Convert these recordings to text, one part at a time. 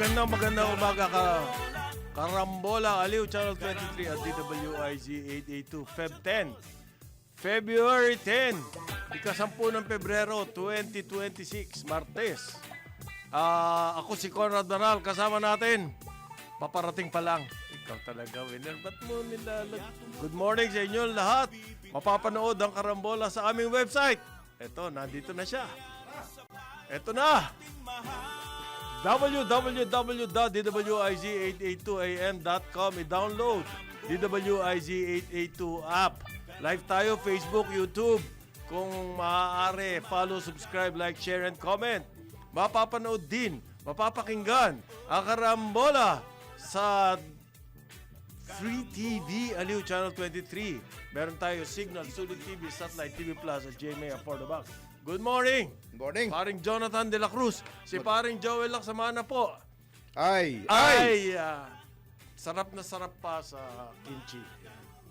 Magandang umaga ka. Karambola, Aliw, Channel 23 at DWIZ 882, Feb 10. February 10, ika-10 ng Pebrero 2026, Martes. Ako si Conrad Banal, kasama natin. Paparating pa lang. Ikaw talaga, winner. Ba't mo Good morning sa inyo lahat. Mapapanood ang Karambola sa aming website. Eto, nandito na siya. Eto na. www.dwiz882am.com. I-download DWIZ882 app. Live tayo, Facebook, YouTube. Kung maaari, follow, subscribe, like, share, and comment. Mapapanood din, mapapakinggan ang Karambola sa Free TV, Aliw Channel 23. Meron tayo Signal, Sulit TV, Satellite TV Plus at GMA for the box. Good morning! Good morning. Paring Jonathan de la Cruz. Si paring Joel Laksamana po. Ay. Sarap na sarap pa sa kimchi.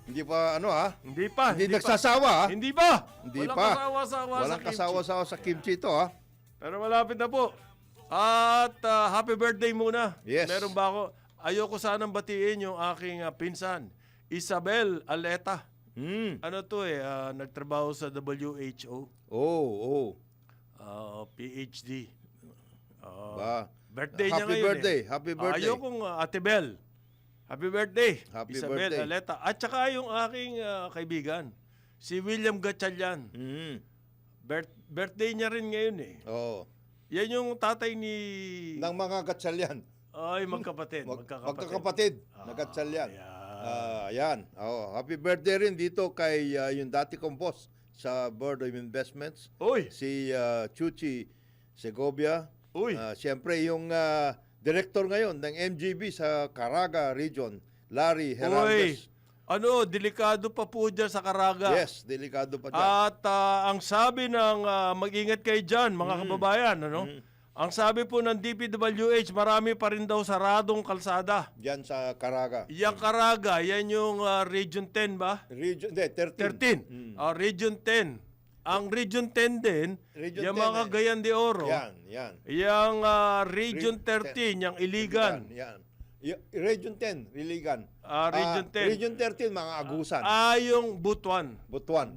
Hindi pa Hindi pa. Hindi nagsasawa ha? Hindi pa. Hindi Walang pa. kasawa-sawa sa Walang kimchi. kasawa-sawa sa kimchi ito ha? Pero malapit na po. At happy birthday muna. Yes. Meron ba ako? Ayoko sanang batiin yung aking pinsan, Isabel Aleta. Ano to nagtrabaho sa WHO. PhD. Birthday niya Happy ngayon. birthday. Happy birthday. Ayokong Ate Bel. Happy birthday. Happy Isabel birthday. Aleta. At saka yung aking kaibigan, si William Gatchalian. Birthday niya rin ngayon eh. Oo. Yan yung tatay ni... Ng mga gatsalyan. Ay, magkapatid. Magkakapatid. Na gatsalyan. Ayan. Ayan. Happy birthday rin dito kay yung dati kong boss sa Board of Investments. Uy! Si Chuchi Segovia. Uy! Siyempre yung director ngayon ng MGB sa Caraga Region, Larry Heraldez. Delikado pa po dyan sa Caraga. Yes, delikado pa dyan. At ang sabi ng mag-ingat kayo dyan, mga kababayan, ang sabi po ng DPWH, marami pa rin daw saradong kalsada. Diyan sa Caraga. Yang Caraga, yan yung Region 10 ba? Region, 13. 13. Region 10. Ang Region 10 din, yung mga Cagayan de Oro. Yan. Yung Region 13, yung Iligan. Yan. Region 10, Iligan. Region 10. Region 13, mga Agusan. Yung Butuan. Butuan.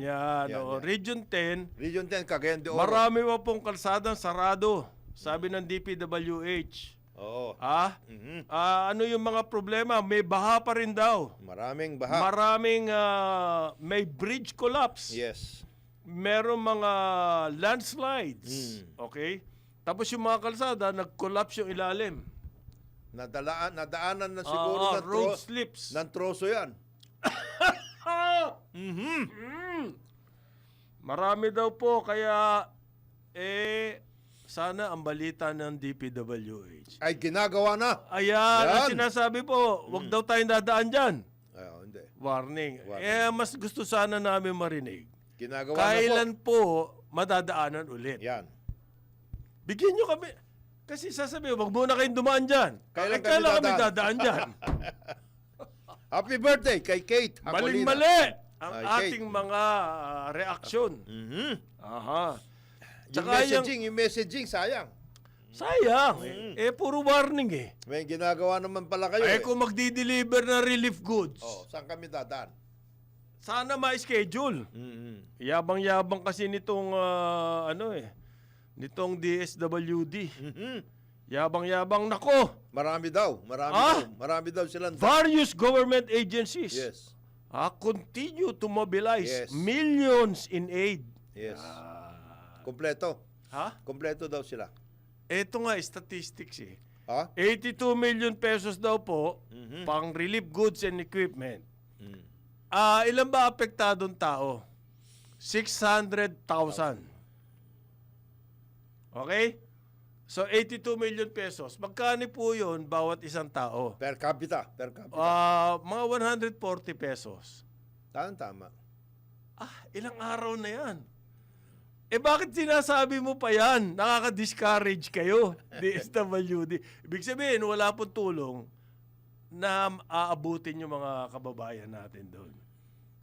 Yan. Yan. Region 10, Region 10, Cagayan de Oro. marami pa pong kalsadang sarado, sabi ng DPWH. Oo. Ano yung mga problema? May baha pa rin daw. Maraming baha. May bridge collapse. Yes. Merong mga landslides. Okay? Tapos yung mga kalsada, nag-collapse yung ilalim. Nadaanan na siguro ng road slips. ng troso yan. Marami daw po, kaya sana ang balita ng DPWH. Ay, ginagawa na. Ayan, ang sinasabi po, wag daw tayong dadaan dyan. Hindi. Warning. Mas gusto sana namin marinig. Ginagawa Kailan na po madadaanan ulit? Yan. Bigyan nyo kami. Kasi sasabihin, wag muna kayong dumaan dyan. Kailan kami dadaan dyan? Happy birthday kay Kate Hacolina. Maling-mali ang Kate. ating mga reaksyon. Aha. Yung messaging, sayang. Sayang. Puro warning eh. May ginagawa naman pala kayo. Kung magdi-deliver na relief goods, saan kami dadaan? sana ma-schedule. Yabang-yabang kasi nitong nitong DSWD. Yabang-yabang. Nako! Marami daw silang... Various government agencies Yes. continue to mobilize Yes. millions in aid. Yes. Kompleto. Ha? Kompleto daw sila. Ito nga, statistics eh. 82 Ha? million pesos daw po pang relief goods and equipment. Ilan ba apektadong tao? 600,000. Okay? So, 82 million pesos. Magkano po yun bawat isang tao? Per capita. Mga 140 pesos. Tama. Ilang araw na yan. Bakit sinasabi mo pa yan? Nakaka-discourage kayo, DSWD. Ibig sabihin, wala pong tulong na aabutin yung mga kababayan natin doon.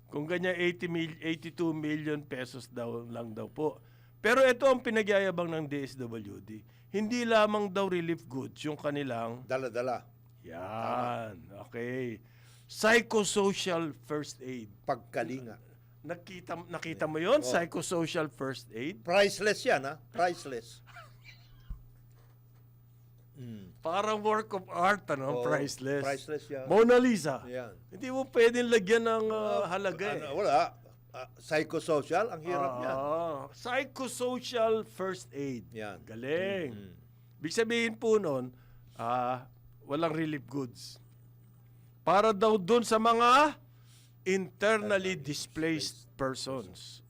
Kung ganyan, 82 million pesos daw lang daw po. Pero ito ang pinagyayabang ng DSWD. Hindi lamang daw relief goods yung kanilang... Dala-dala. Yan. Okay. Psychosocial first aid. Pagkalinga. Nakita mo yon? Psychosocial first aid? Priceless yan, ha? Priceless. Parang work of art, ano? Oo, Priceless. priceless yan. Mona Lisa. Yan. Hindi mo pwedeng lagyan ng halaga eh. Wala. Psychosocial, ang hirap yan. Psychosocial first aid. Yan. Galing. Big sabihin po nun, walang relief goods. Para daw dun sa mga internally displaced persons.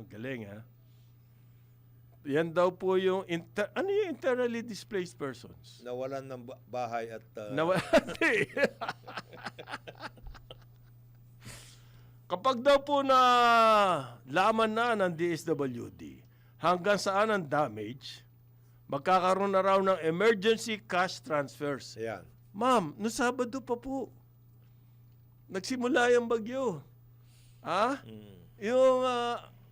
Galing ha. Yan daw po yung, ano yung internally displaced persons? Nawalan ng bahay at... Hindi. Kapag daw po na laman na ng DSWD, hanggang saan ang damage, magkakaroon na raw ng emergency cash transfers. Ayan. Ma'am, no Sabado pa po. Nagsimula yung bagyo. Yung,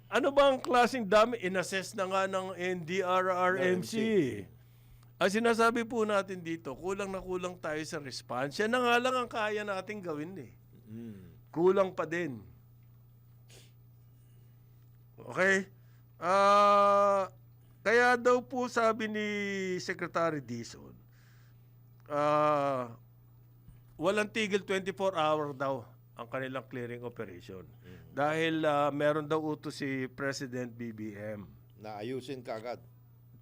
ano bang klaseng dami? Inassess na nga ng NDRRMC. Ang sinasabi po natin dito, kulang na kulang tayo sa response. Yan na nga lang ang kaya nating gawin eh. Kulang pa din. Okay? Kaya daw po sabi ni Secretary Dizon, walang tigil 24-hour daw ang kanilang clearing operation. Dahil meron daw utos si President BBM Naayusin ka agad.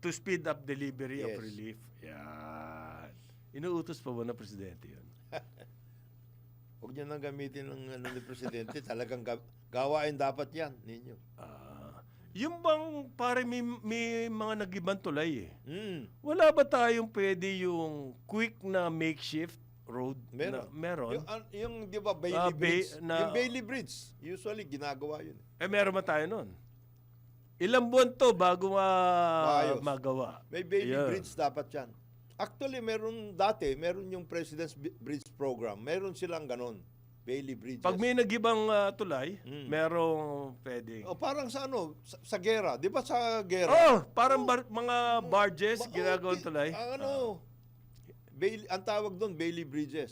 to speed up delivery of Yes. relief. Yan. Inuutos pa ba ng Presidente yun? Huwag niyo nang gamitin ng ni Presidente. Talagang gawain dapat yan ninyo. Yung bang pare may mga nag-ibang tulay eh. Mm. Wala ba tayong pwede yung quick na makeshift road? Meron. Meron? Yung di ba, Bailey Bridge? na- Yung Bailey Bridge, usually ginagawa yun. Meron ba tayo nun? Ilang buwan to bago Maayos. magawa? May Bailey Ayan. Bridge dapat yan. Actually, meron yung President's Bridge Program. Meron silang ganon. Bailey Bridges. Pag may nag-ibang tulay, merong pwede. parang sa sa gera. Di ba sa gera? Parang mga barges, ginagawang tulay. Ang tawag doon, Bailey Bridges.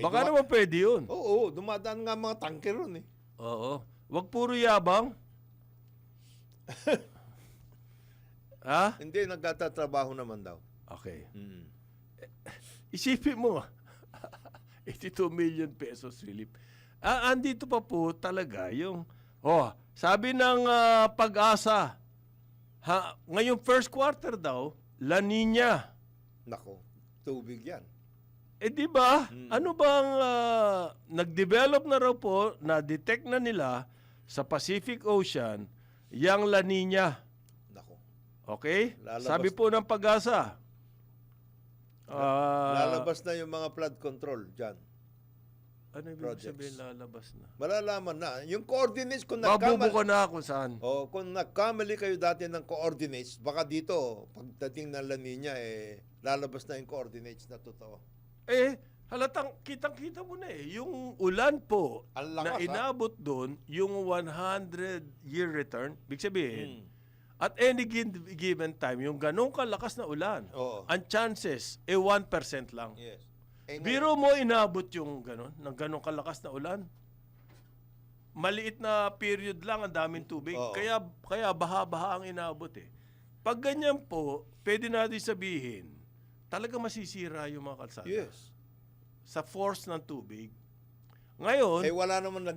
Baka naman pwede yun. Oo, dumadaan nga mga tanker ron eh. Oo. Wag puro yabang. Hindi, nagtatrabaho naman daw. Okay. Isipin mo, 82 million pesos relief. Andito pa po talaga yung, sabi ng Pag-asa, ngayong first quarter daw, La Nina. Nako, tubig yan. Di ba? Ano bang nag-develop na raw po, na-detect na nila sa Pacific Ocean, yang La Nina. Nako. Okay? Lalabas- Sabi po ng Pag-asa, Lalabas na yung mga flood control dyan. ano ibig projects. sabihin lalabas na? Malalaman na. Yung coordinates, kung Mabubuko na kung saan. kung nagkamali kayo dati ng coordinates, baka dito, pagdating ng La Nina, lalabas na yung coordinates na totoo. Halatang kitang-kita mo na eh. Yung ulan po Ang na lakas, inabot doon, yung 100-year return, big sabihin, at any given time, yung ganong kalakas na ulan, Oo. ang chances, 1% lang. Yes. Biro mo inabot yung ganon, ng ganong kalakas na ulan. Maliit na period lang, ang daming tubig. Oo. Kaya baha-baha ang inabot eh. Pag ganyan po, pwede natin sabihin, talaga masisira yung mga kalsada. Yes. Sa force ng tubig. Ngayon, wala naman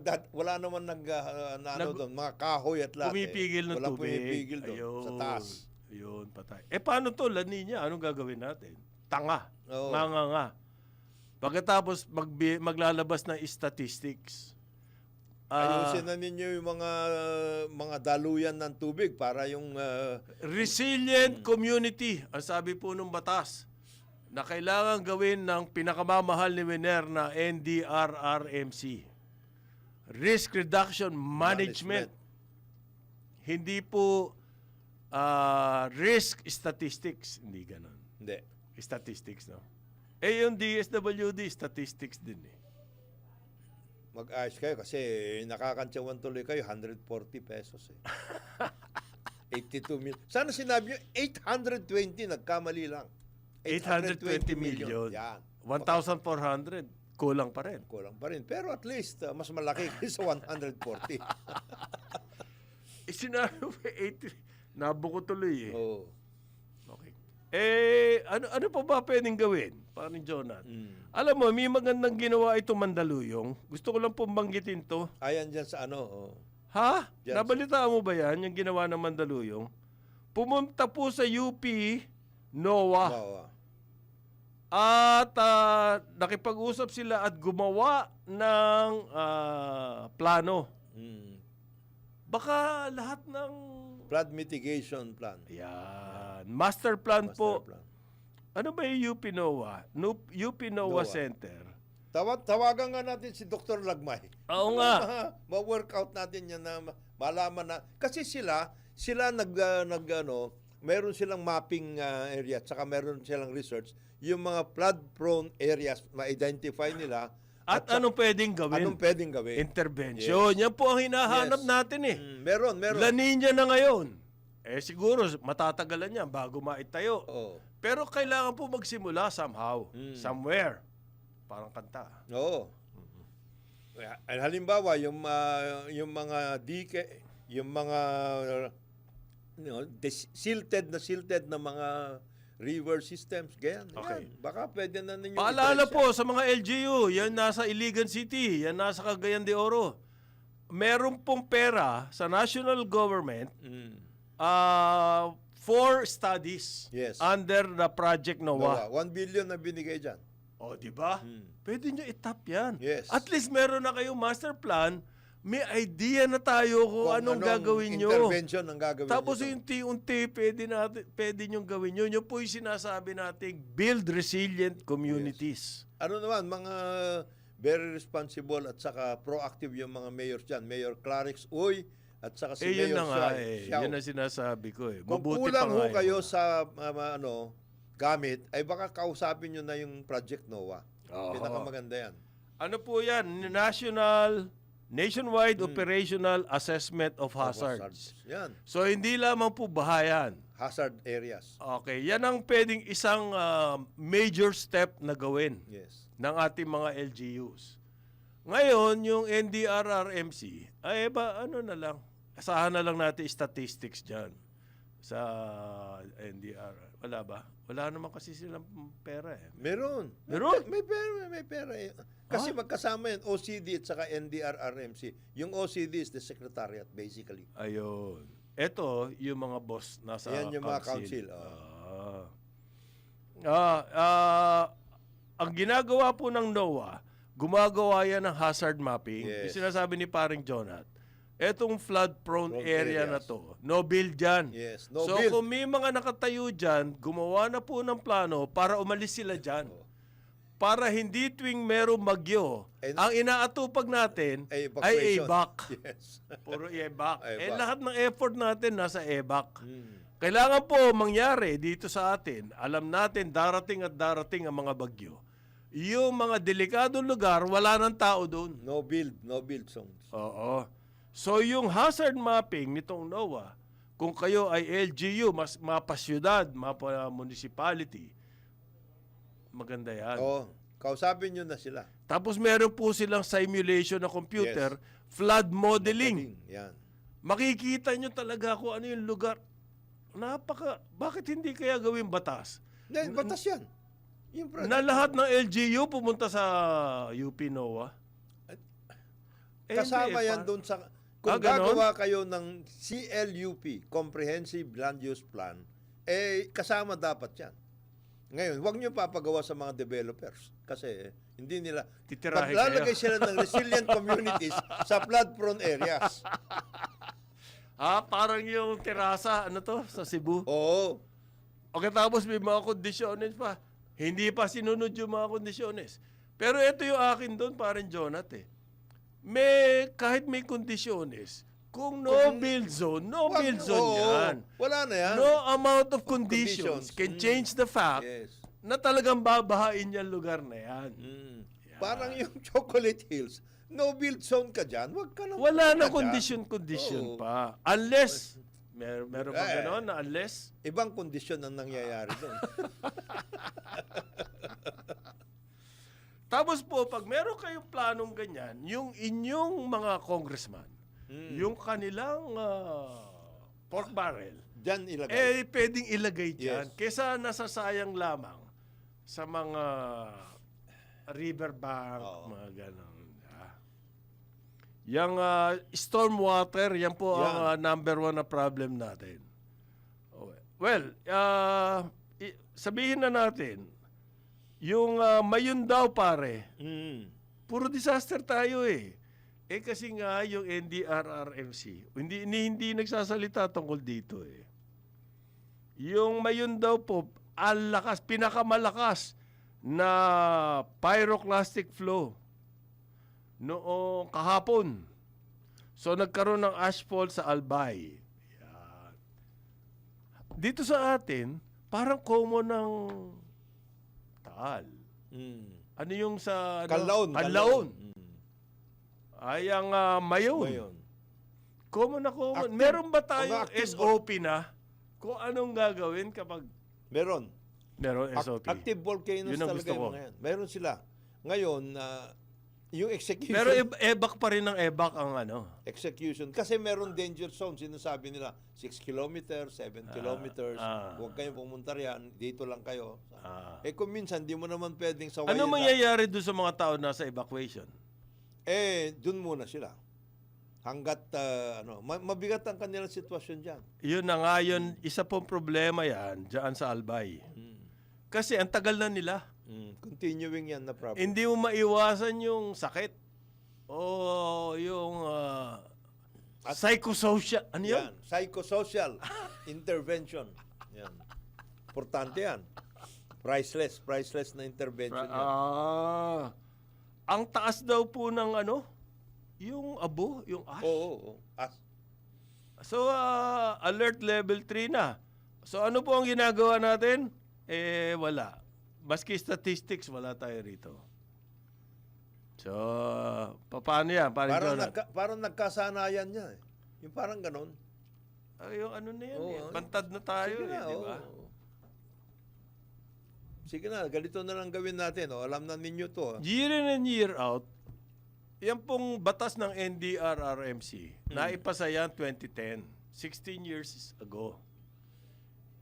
doon, mga kahoy at lahat. pumipigil ng Walang tubig. pumipigil doon, sa taas. Ayun, patay. Paano to, La Nina? Anong gagawin natin? Tanga. Oo. Nga. Pagkatapos maglalabas ng statistics. Ayusin na ninyo yung mga daluyan ng tubig para yung... Resilient community, ang sabi po ng batas, na kailangan gawin ng pinakamamahal ni Winer na NDRRMC. Risk Reduction Management. Hindi po risk statistics. Hindi ganon. Hindi. Statistics, no? Yung DSWD, statistics din eh. Mag-ayos kayo kasi nakakantsawan tuloy kayo, 140 pesos eh. 82 million. Sana sinabi nyo, 820, nagkamali lang. 820 million. Yan. 1,400. Kulang pa rin. Kulang pa rin. Pero at least, mas malaki kaysa 140. Sinabi mo, 80. Nabuko tuloy eh. Oo. Okay. Ano pa ba pwedeng gawin? Paano Jonat? Mm. Alam mo, may magandang ginawa ito Mandaluyong. Gusto ko lang pong banggitin to. Ayan dyan sa ano. Oh. Ha? Diyan Nabalitaan mo ba yan, yung ginawa ng Mandaluyong? Pumunta po sa UP, NOAA. Wow. At nakipag-usap sila at gumawa ng plano. Mm. Baka lahat ng... Flood mitigation plan. Yan. Master plan Master po. plan. Ano ba yung UP NOAA? UP NOAA Center. Tawagan nga natin si Dr. Lagmay. Oo nga. Ma-workout natin yan na malaman na. Kasi sila meron silang mapping area, tsaka meron silang research. Yung mga flood-prone areas, ma-identify nila. At anong pwedeng gawin? Anong pwedeng gawin? Intervention. Yan po ang hinahanap Yes. natin eh. Meron. La Nina na ngayon. Siguro matatagalan yan bago maitayo. Oo. Pero kailangan po magsimula somehow. Somewhere. Parang kanta. Oo. Halimbawa, yung mga dike, yung mga silted na mga river systems, ganyan. Okay. Yan. Baka pwede na ninyo. Paalala po sa mga LGU, yan nasa Iligan City, yan nasa Cagayan de Oro. Meron pong pera sa national government for studies Yes. under the Project NOAA. 1 billion na binigay dyan. O, di ba? Pwede nyo itap yan. Yes. At least meron na kayong master plan, may idea na tayo kung anong gagawin nyo. Intervention ang gagawin Tapos nyo. unti-unti, pwede nyo gawin yun. Yun po yung sinasabi natin, build resilient communities. Ano naman, mga very responsible at saka proactive yung mga mayors dyan. Mayor Clarix Uy at saka si Yun Mayor na nga Xiao. Yun ang sinasabi ko eh. Kung Mabuti kulang pa ho nga kayo yun. sa gamit, ay baka kausapin nyo na yung Project NOAA. Oo. Pinakamaganda yan. Ano po yan? Nationwide Operational Assessment of Hazards. Yan. So hindi lamang po bahayan. Hazard areas. Okay, yan ang pwedeng isang major step na gawin Yes. ng ating mga LGUs. Ngayon, yung NDRRMC, ano na lang, asahan na lang natin statistics dyan sa NDR. Wala ba? Wala naman kasi silang pera eh. Meron. Meron? May pera eh. Kasi magkasama yan, OCD at saka NDRRMC. Yung OCD is the secretariat basically. Ayun. Ito, yung mga boss nasa Yan yung mga council. Ang ginagawa po ng NOAA, gumagawa yan ng hazard mapping. Yes. Yung sinasabi ni paring Jonat, etong flood-prone Prone area na areas. to, no build dyan. Yes, no so build. kung may mga nakatayo dyan, gumawa na po ng plano para umalis sila dyan. Para hindi tuwing merong bagyo, ang inaatupag natin ay Evacuation. ABAC. Yes. Puro ABAC. ABAC. Lahat ng effort natin nasa ABAC. Hmm. Kailangan po mangyari dito sa atin, alam natin darating at darating ang mga bagyo. Yung mga delikadong lugar, wala nang tao doon. No build zones. Oo. So yung hazard mapping nitong NOAA, kung kayo ay LGU, mapa syudad, mapa municipality, maganda yan. Oo. Kausapin nyo na sila. Tapos meron po silang simulation na computer, flood modeling. Yan. Makikita nyo talaga kung ano yung lugar. Bakit hindi kaya gawing batas? Then, batas yan. Yung Na lahat ng LGU pumunta sa UP NOAA? kasama hindi, yan doon sa... Kung ganon? gagawa kayo ng CLUP, Comprehensive Land Use Plan, kasama dapat yan. Ngayon, huwag nyo papagawa sa mga developers. Kasi hindi nila... Titirahin Paglalagay kayo. sila ng resilient communities sa flood-prone areas. Parang yung terasa, sa Cebu. Oo. Okay, tapos may mga kondisyones pa. Hindi pa sinunod yung mga kondisyones. Pero ito yung akin doon, parang Jonat kahit may kondisyones, kung build zone, build zone yan. Wala na yan. No amount of conditions can change the fact na talagang babahain yung lugar na yan. Parang yung Chocolate Hills, no build zone ka dyan, wag ka na. Wala na dyan. condition Oo. pa. Unless, meron pa Eh. gano'n na unless, Ibang kondisyon ang nangyayari doon. tapos po, pag meron kayong planong ganyan, yung inyong mga congressman, yung kanilang pork barrel, Dyan ilagay. pwedeng ilagay dyan. Yes. Kesa nasasayang lamang sa mga riverbank, Oo. mga gano'n. Yung stormwater, yan po Yan. ang number one na problem natin. Well, sabihin na natin, yung Mayon daw pare, Mm. puro disaster tayo eh. Kasi nga yung NDRRMC, hindi nagsasalita tungkol dito eh. Yung Mayon daw po, pinakamalakas na pyroclastic flow noong kahapon. So nagkaroon ng ashfall sa Albay. Yan. Dito sa atin, parang common ng Taal. Mm. Ano yung sa... Kanlaon. Kanlaon. Mm. Ay, ang Mayon. Ngayon. Common na common. Active. Meron ba tayong Mga active SOP na kung anong gagawin kapag Meron. meron SOP? Active volcanoes Yun ang talaga gusto ko. yung mga yan. Meron sila. Ngayon, yung execution. Pero EBAC pa rin ng EBAC ang Execution. Kasi meron danger zone. Sinasabi nila, 6 kilometers, 7 kilometers. Huwag kayong pumunta riyan. Dito lang kayo. Kung minsan, di mo naman pwedeng sawayin Ano mangyayari doon sa mga tao nasa evacuation? dun muna sila. Hanggat, mabigat ang kanilang sitwasyon dyan. Yun na nga yun, isa pong problema yan dyan sa Albay. Kasi ang tagal na nila. Continuing yan na problem. Hindi mo maiwasan yung sakit o yung psychosocial. Ano yun? Yan. Psychosocial intervention. Yan. Importante yan. Priceless na intervention yan. Ang taas daw po ng yung abo, yung ash. Oo. So, alert level 3 na. So, ano po ang ginagawa natin? Wala. Maski statistics, wala tayo rito. So, paano yan? Parang nagkasanayan niya. Yung parang ganon. Yung ano na yan, bantad na tayo. Sige na, di ba? Sige na, ganito na lang gawin natin. Alam na ninyo to. Year in and year out, yan pong batas ng NDRRMC, naipasa yan 2010, 16 years ago.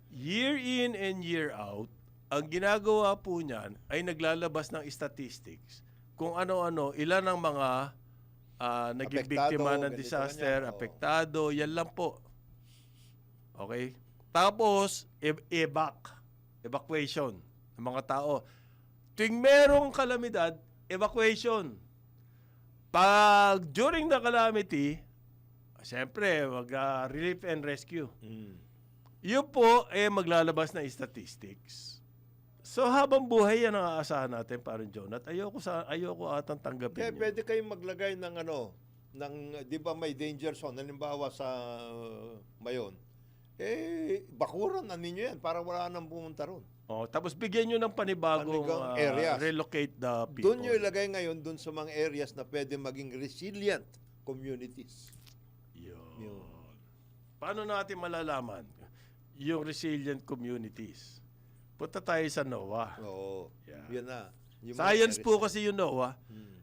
Year in and year out, ang ginagawa po niyan ay naglalabas ng statistics kung ano-ano, ilan ang mga naging Apektado, biktima ng ganito, disaster, ganyan. Oo. apektado, yan lang po. Okay? Tapos, evacuation ng mga tao. Tuwing merong kalamidad, evacuation. Pag during the calamity, siyempre, relief and rescue. Yun po, maglalabas na statistics. So, habang buhay yan ang aasahan natin, parang Jonat. Ayoko atang tanggapin Kaya yun. pwede kayong maglagay ng di ba may danger zone, halimbawa sa Mayon. Bakuran na ninyo yan para wala nang pumunta ron. Tapos bigyan nyo ng panibagong Panibagong areas. relocate the people. Doon nyo ilagay ngayon doon sa mga areas na pwede maging resilient communities. Yun. Paano natin malalaman yung resilient communities? Punta tayo sa NOAA. Oo. Yeah. Yan na. Yung mga Science areas po na- kasi yung NOAA.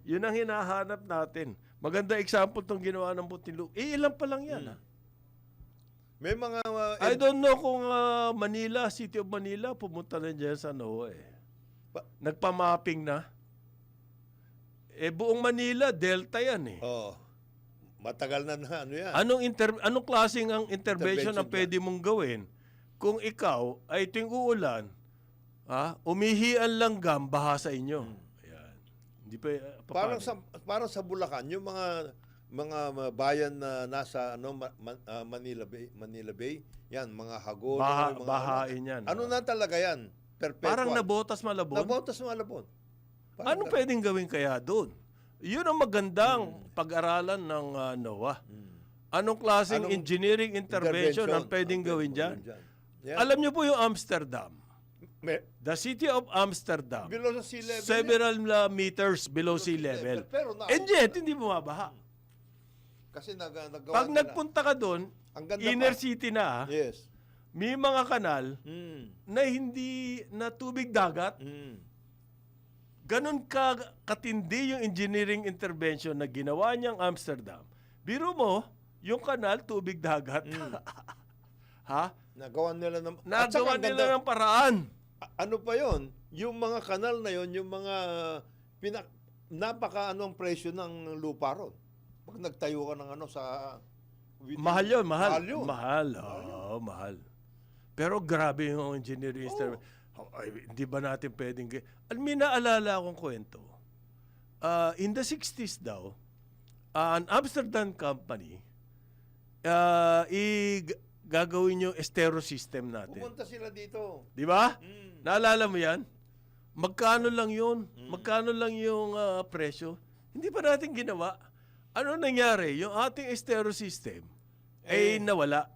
Yun ang hinahanap natin. Maganda example tong ginawa ng Muntinlupa. Ilan pa lang yan. May mga I don't know kung Manila, City of Manila, pumunta na dyan sa NOAA eh. Nagpa-mapping na. Buong Manila, Delta yan eh. matagal na yan. Anong klaseng ang intervention ang Intervention pwede mong gawin kung ikaw ay tuwing uulan, umihian lang baha sa inyo. Ayan. Hindi pa Parang sa Bulacan, yung mga bayan na nasa Manila Bay, yan, mga Hagono, bahain yan. Ano na talaga yan? Perpetual. Parang nabotas malabon. Malabon. Anong pwedeng gawin kaya doon? Yun ang magandang pag-aralan ng NOAA. Anong klaseng engineering intervention ang pwedeng gawin dyan? Yan. Alam niyo po yung Amsterdam. The city of Amsterdam, below sa sea level. several meters below sea level. Pero na, And yet, hindi bumabaha. kasi nagawa Pag nila. nagpunta ka doon, Ang ganda inner pa. city na, Yes. may mga kanal Mm. na hindi na tubig dagat. Mm. Ganon katindi yung engineering intervention na ginawa niyang Amsterdam. Biro mo, yung kanal, tubig dagat. Ha? Nagawa nila ng... at Nagawa saka ang nila ganda- ng paraan. ano pa yon? Yung mga kanal na yon, yung mga napaka anong presyo ng lupa ron. Pag nagtayo ka ng ano sa Mahal yun, mahal. Mahal yun. Mahal. Oo, mahal. Pero grabe yung engineering intervention. Ay, hindi ba natin pwedeng... May naalala akong kwento. In the 60s daw, an Amsterdam company, gagawin yung estero system natin. pumunta sila dito. Di ba? Mm. Naalala mo yan? Magkano lang yun? Magkano lang yung presyo? Hindi pa natin ginawa. Ano nangyari? Yung ating estero system ay nawala.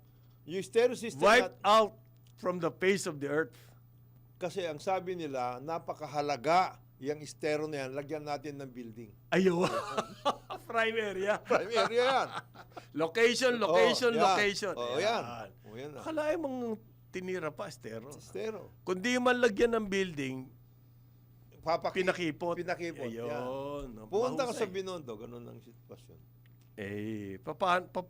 Yung stereo system Wiped out from the face of the earth. kasi ang sabi nila, napakahalaga yung estero na yan, lagyan natin ng building. Ayaw. Prime area. Prime area yan. Location. Yan. Ayan. Yan. Yan. Akalain mong tinira pa, estero. Estero. Kundi man lagyan ng building, pinakipot. Pinakipot. Yan. Ayun. Punta ka sa Mahusay. Binondo, ganun ang sitwasyon.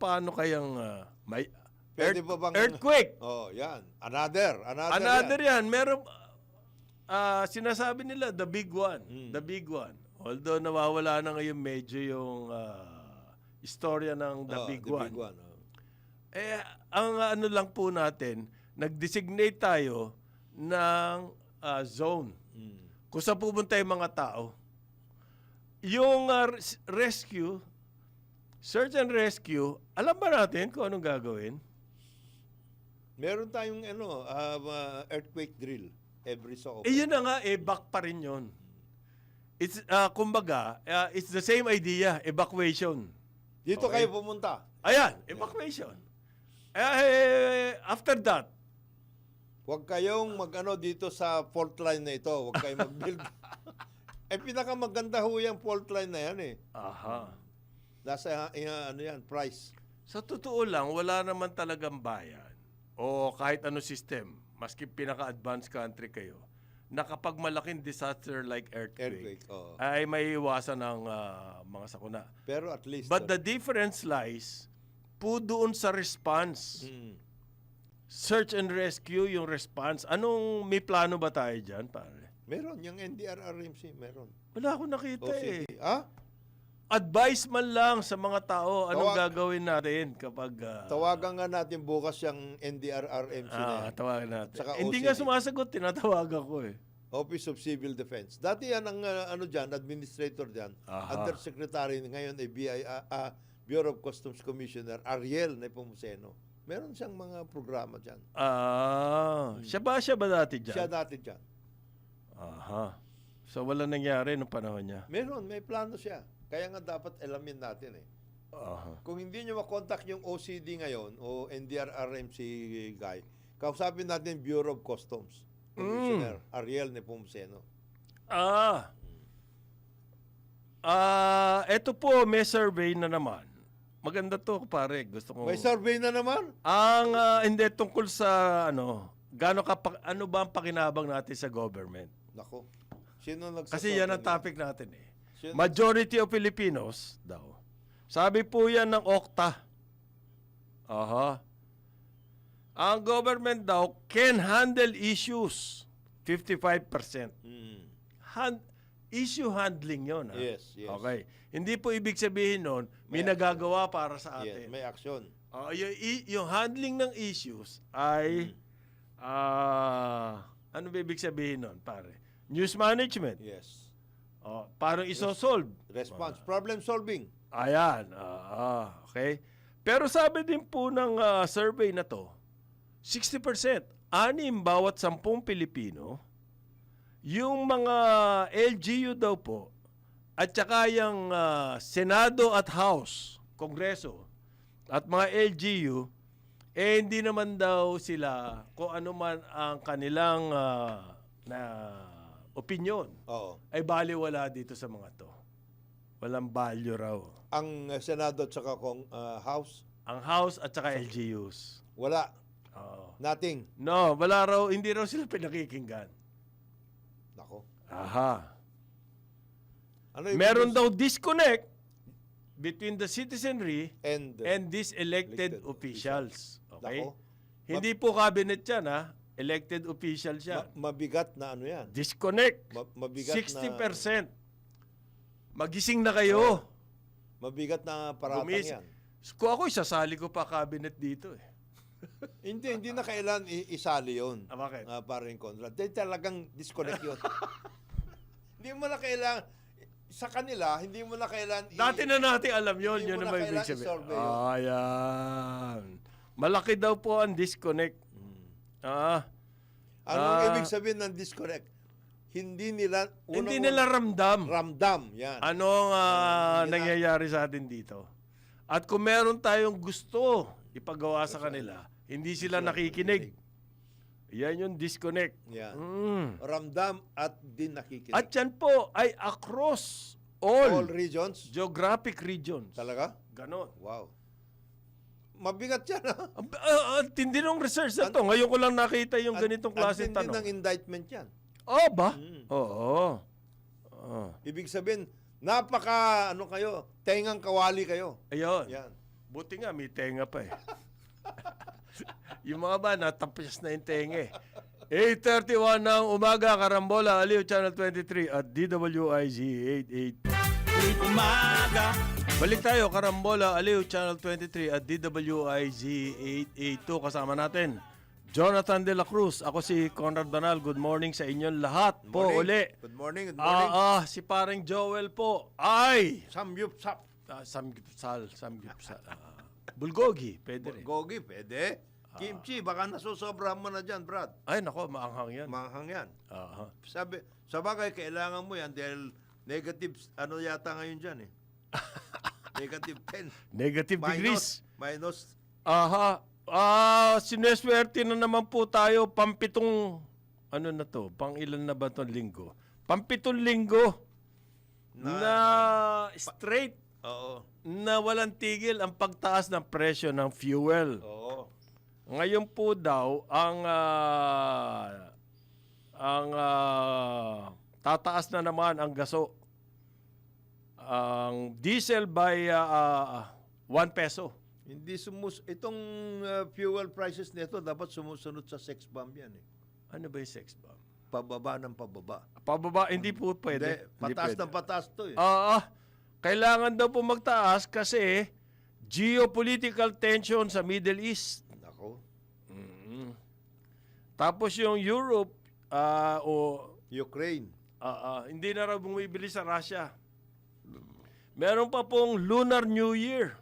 Paano kayang may Pwede pa bang... earthquake? Oh, yan. Another Yan. Meron, sinasabi nila, the big one. The big one. Although nawawala na ngayon medyo yung istorya ng the big one. Big one. Ang ano lang po natin, nag-designate tayo ng zone. Kung saan pupunta yung mga tao. Yung rescue, search and rescue, alam ba natin kung anong gagawin? Meron tayong earthquake drill every so often. Yun na nga, back pa rin yun. It's, kumbaga, it's the same idea, evacuation. Dito Okay. kayo pumunta. Ayan, evacuation. After that, Huwag kayong dito sa fault line na ito. Huwag kayong mag-build. Pinakamaganda ho yung fault line na yan eh. aha. Nasa price. Sa totoo lang, wala naman talagang bayan o kahit ano system, maski pinaka-advanced country kayo, na kapag malaking disaster like earthquake, Oo. ay may iwasan ng mga sakuna. Pero at least... But the difference lies po doon sa response. Mm. Search and rescue, yung response. May plano ba tayo dyan, pare? Meron. Yung NDRRMC, meron. Wala akong nakita eh. OCD. Ah? Advice man lang sa mga tao, anong Tawag- gagawin natin kapag... Tawagan nga natin bukas yung NDRRMC na yan. tawagan natin. Saka Hindi OCD. nga sumasagot, tinatawagan ko eh. Office of Civil Defense. Dati yan ang administrator dyan. Aha. Undersecretary ngayon ay Bureau of Customs Commissioner Ariel Nepomuceno. Meron siyang mga programa dyan. Siya ba dati dyan? Siya dati dyan. Aha. So wala nangyari nung panahon niya? Meron, may plano siya. Kaya nga dapat alamin natin eh. Aha. Kung hindi nyo makontak yung OCD ngayon o NDRRMC guy, kausapin natin Bureau of Customs Commissioner Ariel Nepomuceno. Eto po, may survey na naman. Maganda to, pare. Gusto ko. May survey na naman? Hindi tungkol sa ano ba ang pakinabang natin sa government? Nako. Sino nagsasabi? Kasi yan ang topic natin eh. Sino- Majority of Filipinos daw. Sabi po yan ng Okta. Aha. Ang government daw can handle issues 55%. Issue handling yon. Yes, yes. Okay. Hindi po ibig sabihin nun, may nagagawa para sa Yes, atin. may action. Yung handling ng issues ay, ano ba ibig sabihin nun, pare? News management. Yes. Parang isosolve. Response. Problem solving. Ayan. Okay. Pero sabi din po ng survey na to, 60%, 6 bawat 10 Pilipino, yung mga LGU daw po, at saka yung Senado at House, Kongreso, at mga LGU, hindi naman daw sila kung ano man ang kanilang na opinion Oo. ay baliwala dito sa mga to. Walang value raw. Ang Senado at saka House, Ang House at saka LGUs. wala. Oo. Nothing. No, wala raw, hindi raw sila pinakikinggan. Nako. Aha. Ano ibig Meron sabihin? daw disconnect between the citizenry And these elected Elected officials. Okay? Nako. Hindi po cabinet yan, ha? Elected official siya. mabigat na ano yan. Disconnect. Mabigat 60%. Magising na kayo. Mabigat na paratang Gumis- yan. Kung ako, isasali ko pa cabinet dito eh. Hindi na kailan isali yun. Bakit? Paring Conrad. Dahil talagang disconnect yun. Hindi mo na kailangan, sa kanila, hindi mo na kailangan Dati na natin alam yun. Hindi Yun mo na na may ibig kailangan sabihin. isolve yun. Ayan. Malaki daw po ang disconnect. Anong ibig sabihin ng disconnect? Hindi nila, Hindi nila ramdam. ramdam. Yan. Anong Hindi na- nangyayari sa atin dito? At kung meron tayong gusto ipagawa sa kanila, hindi sila nakikinig. Yan yung disconnect. Yan. Mm. Ramdam at din nakikinig. At yan po ay across all, All regions? geographic regions. Talaga? Ganon. Wow. Mabigat yan, ha? Tindi ng research na to. Ngayon ko lang nakita yung ganitong klase Ang tindi tanong. ng indictment yan. Oh, ba? Mm. Oo. Oh. Ibig sabihin, ano kayo, tengang kawali kayo. Ayun. Yan. Buti nga, may tenga pa eh. Yung mga ba, natapos na yung tenga eh. 8:31 ng umaga, Karambola, Aliw, Channel 23 at DWIZ 88. Umaga. Balik tayo, Karambola, Aliw, Channel 23 at DWIZ 882. Kasama natin, Jonathan De La Cruz. Ako si Conrad Banal. Good morning sa inyong lahat po Morning. uli. Good morning, good morning. Si parang Joel po. Ay! Samgyupsap. Samgyupsal. Bulgogi, pwede rin. Gogi, pwede. Kimchi, baka nasusobrahan mo na dyan, Brad. Ay, nako, maanghang yan. Manghang yan. Aha. Sa bagay, kailangan mo yan dahil negative, ano yata ngayon dyan eh. Negative 10. Negative degrees. Minus. Aha. Sineswerte na naman po tayo. Pampitong, ano na to? Pang ilan na ba itong linggo? Pampitong linggo na straight Oo. na walang tigil ang pagtaas ng presyo ng fuel. Oo. Ngayon po daw, tataas na naman ang gaso. Ang diesel by 1 peso. Hindi itong fuel prices nito dapat sumusunod sa sex bomb yan eh. Ano ba yung sex bomb? Pababa ng pababa. Pababa, hindi po pwede. Hindi, pataas ng pataas to eh. Kailangan daw po magtaas kasi geopolitical tension sa Middle East. Nako. Tapos yung Europe, Ukraine. hindi na raw bumibili sa Russia. Meron pa pong Lunar New Year.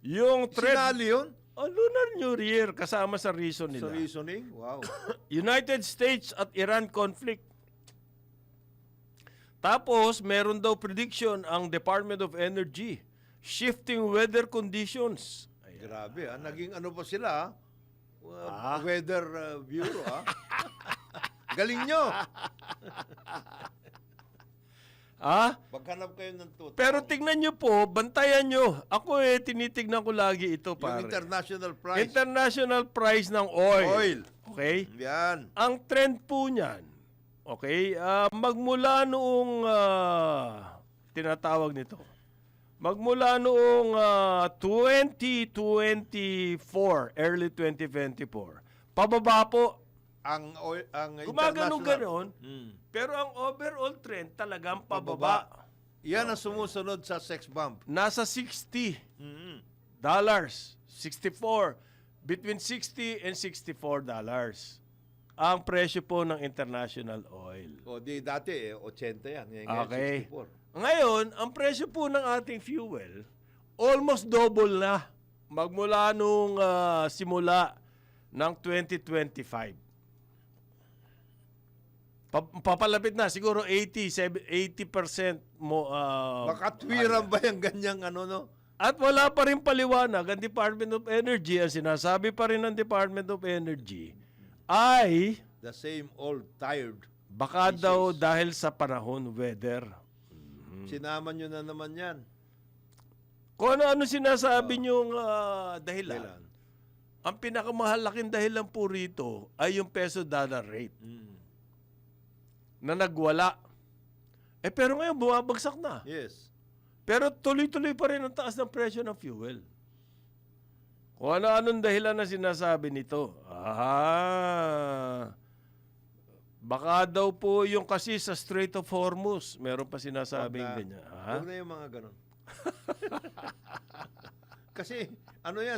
Yung Sinali yun? Lunar New Year kasama sa reason Sa nila. reasoning? Wow. United States at Iran conflict. Tapos, meron daw prediction ang Department of Energy. Shifting weather conditions. Grabe naging ano pa sila Weather Bureau Galing nyo. Paghanap kayo ng totoo. Pero tignan nyo po, bantayan nyo. Ako tinitignan ko lagi ito, Yung pare. international price. International price ng oil. Oil. Okay? Yan. Ang trend po niyan, okay, magmula noong, tinatawag nito, magmula noong 2024, early 2024, pababa po. Ang Gumagano-ganon, pero ang overall trend talagang pababa. Yan ang sumusunod sa sex bomb. Nasa $60. 64. Between $60 and $64 ang presyo po ng international oil. O di dati 80 yan. Ngayon Okay. 64. Ngayon, ang presyo po ng ating fuel, almost double na. Magmula nung simula ng 2025. Papalapit na, siguro 80% mo. Makatwiran ba yung ganyang ano, no? At wala pa rin paliwanag ang Department of Energy. Ang sinasabi pa rin ng Department of Energy ay the same old tired. Baka This daw is- dahil sa panahon, weather. Sinama nyo na naman yan. Kung ano-ano sinasabi niyong dahilan. Kailan? Ang pinakamahalaking dahilan po rito ay yung peso-dollar rate na nagwala. Pero ngayon, bumabagsak na. Yes. Pero tuloy-tuloy pa rin ang taas ng presyo ng fuel. Kung ano-anong dahilan na sinasabi nito. Baka daw po yung kasi sa Strait of Hormuz, meron pa sinasabing Wag na. ganyan. Huwag na yung mga ganon. Kasi, ano yan,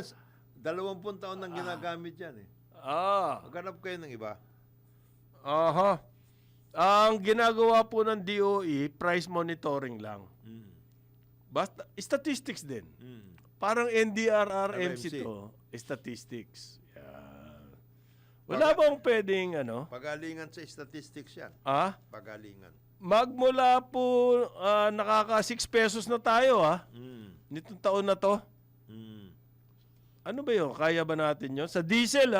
20 taon nang ginagamit yan eh. Maghanap kayo ng iba. Aha. Ang ginagawa po ng DOE, price monitoring lang. Basta, statistics din. Parang NDRRMC RMC. to, statistics. Yan. Wala bang pwedeng, Pagalingan sa statistics yan. Pagalingan. Magmula po, nakaka 6 pesos na tayo, nitong taon na to. Ano ba yun? Kaya ba natin yun? Sa diesel,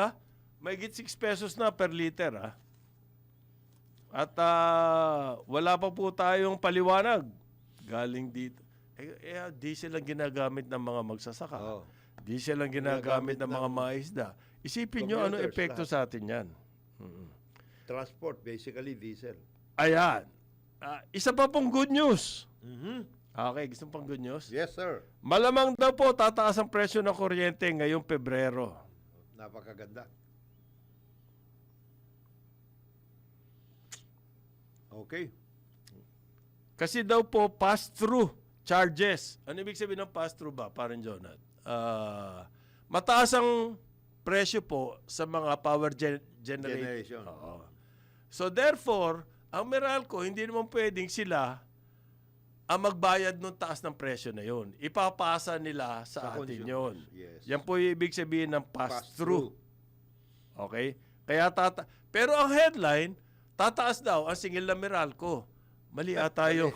mahigit 6 pesos na per liter, At wala pa po tayong paliwanag galing dito. Diesel ang ginagamit ng mga magsasaka. Oh. Diesel ang ginagamit ng mga maisda. Isipin nyo anong Commuters, epekto sa atin yan. Transport, basically diesel. Ayan. Isa pa pong good news. Okay, gusto pang good news? Yes, sir. Malamang daw po tataas ang presyo ng kuryente ngayong Pebrero. Napakaganda. Okay. Kasi daw po pass-through charges. Ano ibig sabihin ng pass-through ba, parang Jonat? Mataas ang presyo po sa mga power Generation. Oo. So therefore, ang Meralco, hindi naman pwedeng sila ang magbayad ng taas ng presyo na yon. Ipapasa nila sa atin yon. Yes. Yan po yung ibig sabihin ng pass-through. Okay? Kaya pero ang headline, tataas daw ang singil ng Meralco. Mali ata yung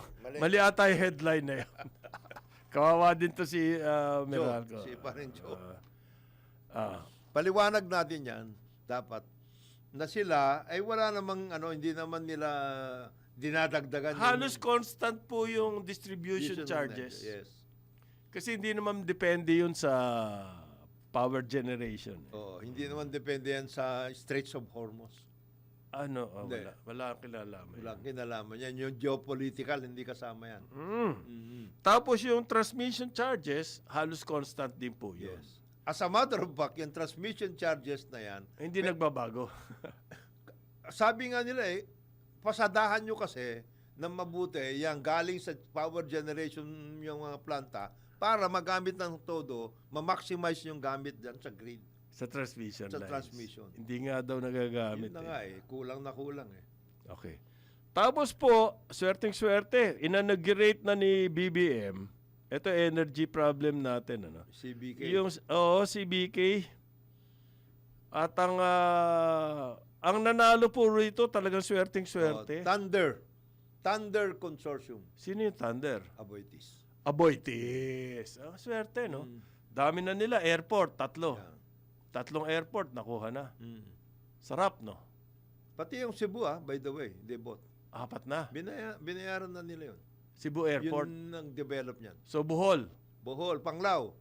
headline na yun. Kawawa din to si Meralco. Si parang Joe. Paliwanag natin yan, dapat, na sila, ay wala namang, hindi naman nila dinadagdagan. Halos constant po yung distribution charges. Yes. Kasi hindi naman depende yun sa power generation. Hindi naman depende yan sa Straits of Hormuz. Hindi. Wala ang kinalaman. Walang kinalaman yan. Yung geopolitical, hindi kasama yan. Tapos yung transmission charges, halos constant din po yun. Yes. As a matter of fact, yung transmission charges na yan, Hindi nagbabago. sabi nga nila pasadahan nyo kasi ng mabuti yung galing sa power generation yung mga planta para magamit ng todo, ma-maximize yung gamit dyan sa grid. Sa transmission Sa lines. transmission. Hindi nga daw nagagamit. Yun na nga kulang na kulang Okay. Tapos po, swerteng-swerte, inanagerate na ni BBM, ito energy problem natin, CBK. Yung, CBK. At ang nanalo po rito talagang swerteng-swerte. Thunder Consortium. Sino yung Thunder? Aboitiz. Aboitiz. Swerte, no? Dami na nila. Airport, 3. Yeah. 3 airport, nakuha na. Sarap, no? Pati yung Cebu, by the way, they bought. 4 na. Binayaran na nila yun. Cebu Airport. Yun ang develop niyan. So, Bohol. Bohol, Panglao,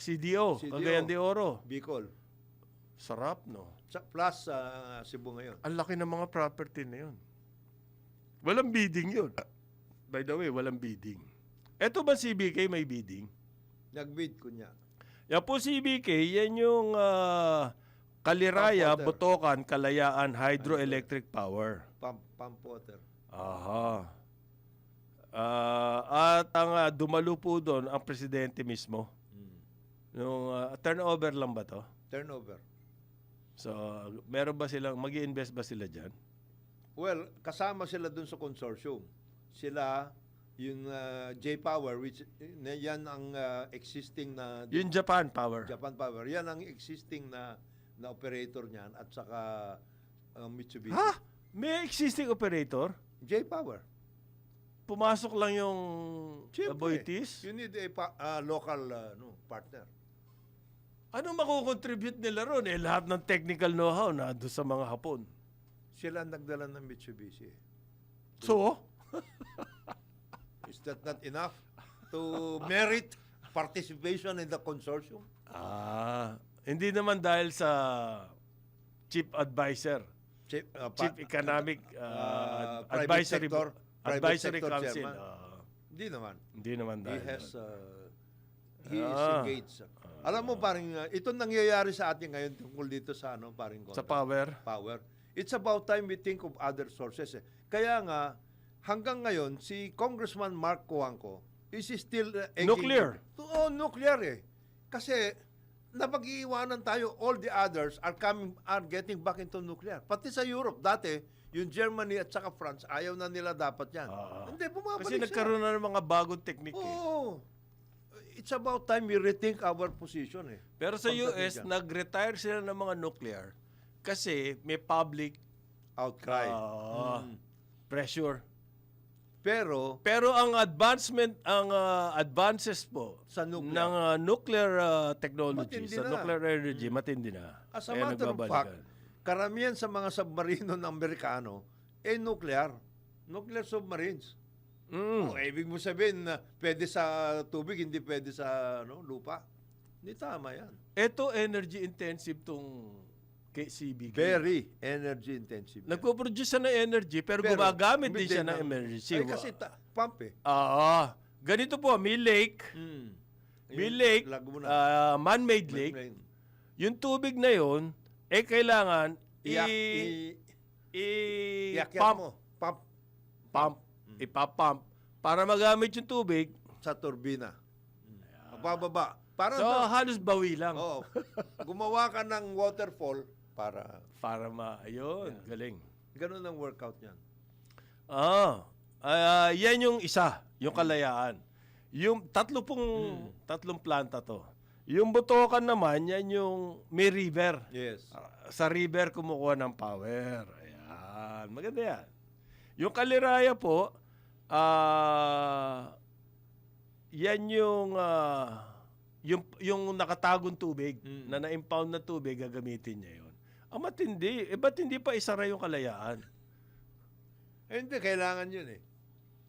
CDO, Cagayan de Oro. Bicol. Sarap, no? Plus Cebu ngayon. Ang laki ng mga property na yun. Walang bidding yun. By the way, walang bidding. Eto ba CBK may bidding? Nag-bid kunya. Yan po CBK, yan yung Kaliraya, Pump water. Botocan, Kalayaan, Hydroelectric Power. Pump water. Aha. At ang dumalo po doon, ang presidente mismo. Yung turnover lang ba to? Turnover. So, meron ba silang, mag-i-invest ba sila dyan? Well, kasama sila dun sa consortium. Sila, yung J-Power, which yan ang existing na... Yung Japan Power. Japan Power. Yan ang existing na operator niyan at saka Mitsubishi. Ha? May existing operator? J-Power. Pumasok lang yung Siyempre, Aboitiz? You need a local partner. Ano makukontribute nila ron? Lahat ng technical know-how na doon sa mga Hapon. Sila ang nagdala ng Mitsubishi. So, Is that not enough to merit participation in the consortium? hindi naman dahil sa chief advisor, Chief, chief economic private advisory sector, private advisory sector council. chairman. Hindi naman. Hindi naman He dahil. has doon. he is engaged. Alam mo paring ito nangyayari sa atin ngayon tungkol dito sa paring Sa power. power. It's about time we think of other sources. Kaya nga hanggang ngayon si Congressman Mark Coangco is still Nuclear. Nuclear eh. Kasi napag-iiwanan tayo, all the others are getting back into nuclear. Pati sa Europe dati, yung Germany at saka France, ayaw na nila dapat yan. Hindi, bumabalik Kasi sila. nagkaroon na ng mga bagong teknik eh. Oo. It's about time we rethink our position eh. Pero sa Pagdating US, dyan. nag-retire sila ng mga nuclear kasi may public Outcry. pressure. Pero Pero ang advances po Sa nuclear. ng nuclear technology, Matindi sa na. nuclear energy, matindi na. as a Kaya matter of nagbabalikan. fact, karamihan sa mga submarino ng Amerikano nuclear. Nuclear submarines. Ibig mo sabihin na pwede sa tubig, hindi pwede sa lupa. Hindi tama yan. Ito energy intensive tong KCBQ. Very energy intensive. Nagpo-produce siya ng energy pero gumagamit din siya ng emergency. Ay, kasi pump eh. Ganito po, may lake, may Yung lake, Laguna. man-made lake. Yung tubig na yon kailangan Iyakyat i-pump, mo. Pump ipapump para magamit yung tubig. sa turbina. Bababa. Para So, halos bawi lang. gumawa ka ng waterfall para Para ayun, galing. ganun ang workout niyan. Yan yung isa, yung Kalayaan. Yung tatlong planta to. Yung Butukan naman, yan yung may river. Yes. Sa river kumukuha ng power. Ayan, maganda yan. Yung Kaliraya po, yan yung nakatagong tubig, na na-impound na tubig, gagamitin niya yun. Ang matindi, ba't hindi pa isara yung Kalayaan? Hindi, kailangan yun eh.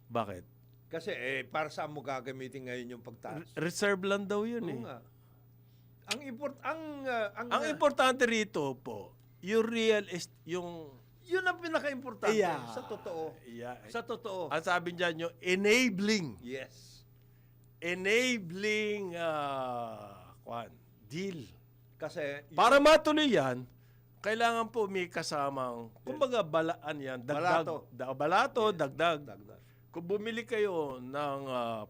Bakit? Kasi para saan mo gagamitin ngayon yung pagtaas? Reserve lang daw yun Oo eh. nga. Ang importante rito po, yung real yung yun ang pinaka-importante sa totoo. Sa totoo. Ang sabi niyan yung enabling. Yes. Enabling deal. Kasi Para matuloy yan, kailangan po may kasamang, kumbaga balaan yan, dagdag. Balato, dagdag. dagdag. Kung bumili kayo ng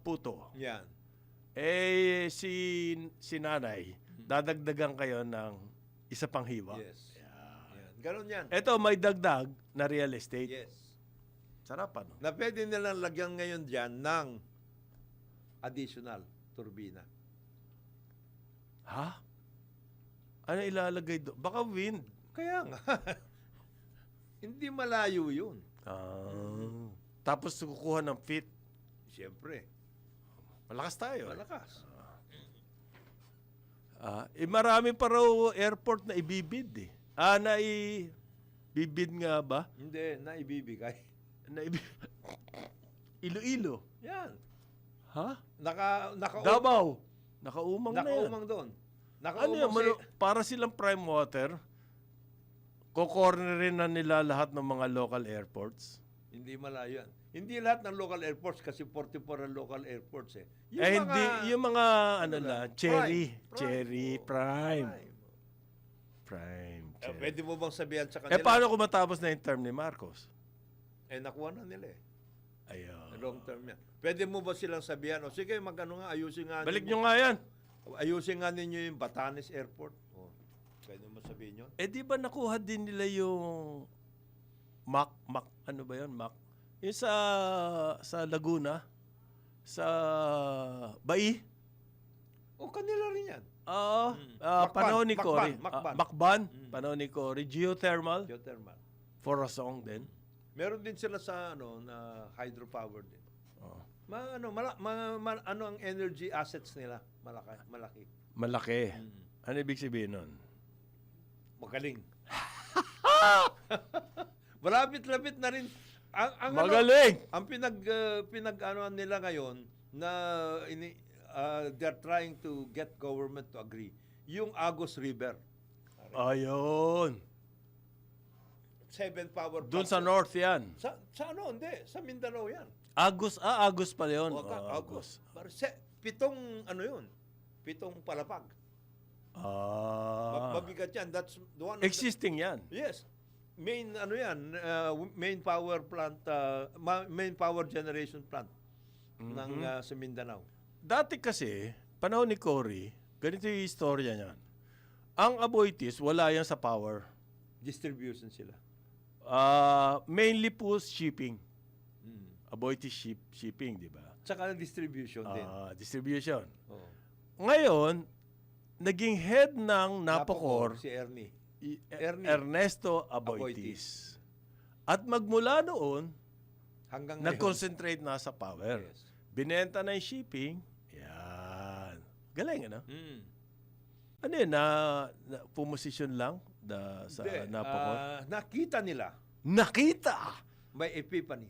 puto, Yan. si nanay, dadagdagan kayo ng isa pang hiwa. Yes. Yan. Ganun yan. Ito, may dagdag na real estate. Yes. Sarap, ano? Na pwede nilang lagyan ngayon dyan ng additional turbina. Ha? Ano ilalagay doon? Baka wind. Kaya nga. Hindi malayo yun. Tapos kukuha ng fit. Siyempre. Malakas tayo. Malakas. Marami pa raw airport na ibibid eh. Bibid nga ba? Hindi, naibibigay. Iloilo. Yan. Ha? Nakaumang Davao. Nakaumang na yan. doon. Ano yan? Para silang prime water, kukornerin na nila lahat ng mga local airports. Hindi malayo yan. Hindi lahat ng local airports kasi 44 ang local airports eh. Yung mga cherry. Prime. Cherry. Pwede mo bang sabihan sa kanila? Paano kung matapos na yung term ni Marcos? Nakuha na nila eh. Ayun. Long term yan. Pwede mo ba silang sabihan, sige, magkano nga, ayusin nga Balik ninyo. nyo nga yan. Ayusin nga ninyo yung Batanes Airport. Pwede mo sabihin yun? Di ba nakuha din nila yung ano ba yun? Yung sa Laguna, sa Bai. Kanila rin yan. Panahon ni Cory. Macban. Macban. Panahon ni Cory. Geothermal. Geothermal. For a song din. Meron din sila sa na hydropower din. Ano ang energy assets nila? Malaki. Malaki. Ano ibig sabihin nun? Magaling. Malapit-lapit na rin. Ang Magaling! ang pinag-anoan nila ngayon na they're trying to get government to agree. Yung Agos River. Ayun. 7 power Doon plants. sa north yan. Sa ano? Hindi. Sa Mindanao yan. Agus pala yun. Agos. Pitong ano yun? Pitong palapag. Mabigat yan. That's the one. Existing yan. Yes. Main ano yan, main power plant, main power generation plant ng sa Mindanao. Dati kasi, panahon ni Cory, ganito yung istorya niyan. Ang Aboitiz, wala yan sa power. Distribution sila. Mainly po shipping. Aboitiz shipping, di ba? Tsaka distribution din. Distribution. Oo. Ngayon, naging head ng Napocor, Si Ernie. Ernesto Aboitiz. At magmula noon, Hanggang ngayon. nag-concentrate na sa power. Yes. Binenta na yung shipping. Yan. Galing, ano? Mm. Ano yun, pumosisyon lang sa Hindi, Napocor? nakita nila, Nakita! may epiphany.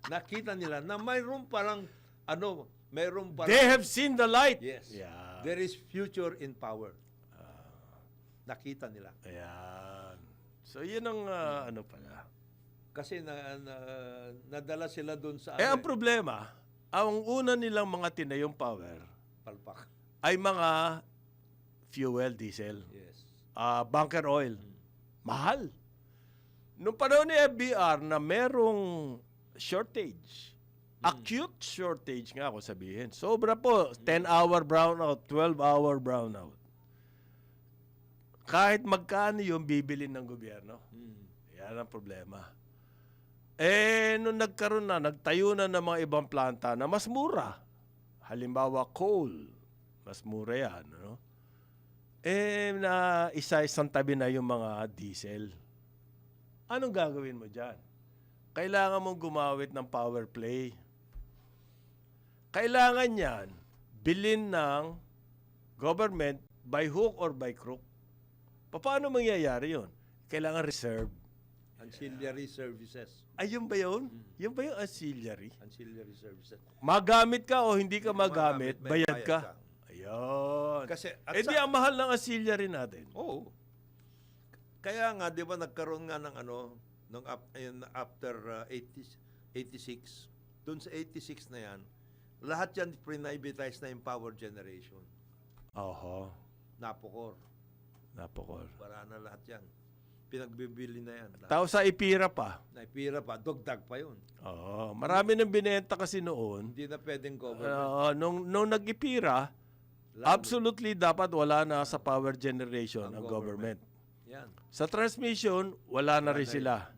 Nakita nila na mayroon palang, mayroon palang, They have seen the light. yes, Yeah. there is future in power. Nakita nila. Ayan. So, yun ang ano pala. Kasi nadala sila doon sa Ang problema, ang una nilang mga tinayong power palpak. ay mga fuel, diesel, Yes. bunker oil. Mahal. Nung panahon ni FBR na merong shortage, acute shortage nga ako sabihin. Sobra po, 10-hour brownout, 12-hour brownout. Kahit magkano yung bibilin ng gobyerno. Yan ang problema. Nung nagtayo na ng mga ibang planta na mas mura. Halimbawa, coal. Mas mura yan. No? Na isa-isang tabi na yung mga diesel. Anong gagawin mo dyan? Kailangan mong gumawit ng power play. Kailangan yan bilhin ng government by hook or by crook. Paano mangyayari yun? Kailangan reserve. Ancillary services. Ay, yun ba yun? Yun ba yung ancillary? Ancillary services. Magamit ka o hindi ka magamit, may bayad ka. Ayun. Kasi, Di ang mahal ng ancillary natin. Oo. Kaya nga, di ba, nagkaroon nga ng after 86, doon sa 86 na yan, lahat yan pre-privatize na yung power generation. Oho. Napocor. Wala na lahat yan. Pinagbibili na yan. Tao sa Ipira pa. Naipira pa, dugdag pa yun. Oo. Marami nang binenta kasi noon. Hindi na pwedeng government. Nung nag-Ipira, absolutely dapat wala na sa power generation ang government. Yan. Sa transmission, wala na rin sila.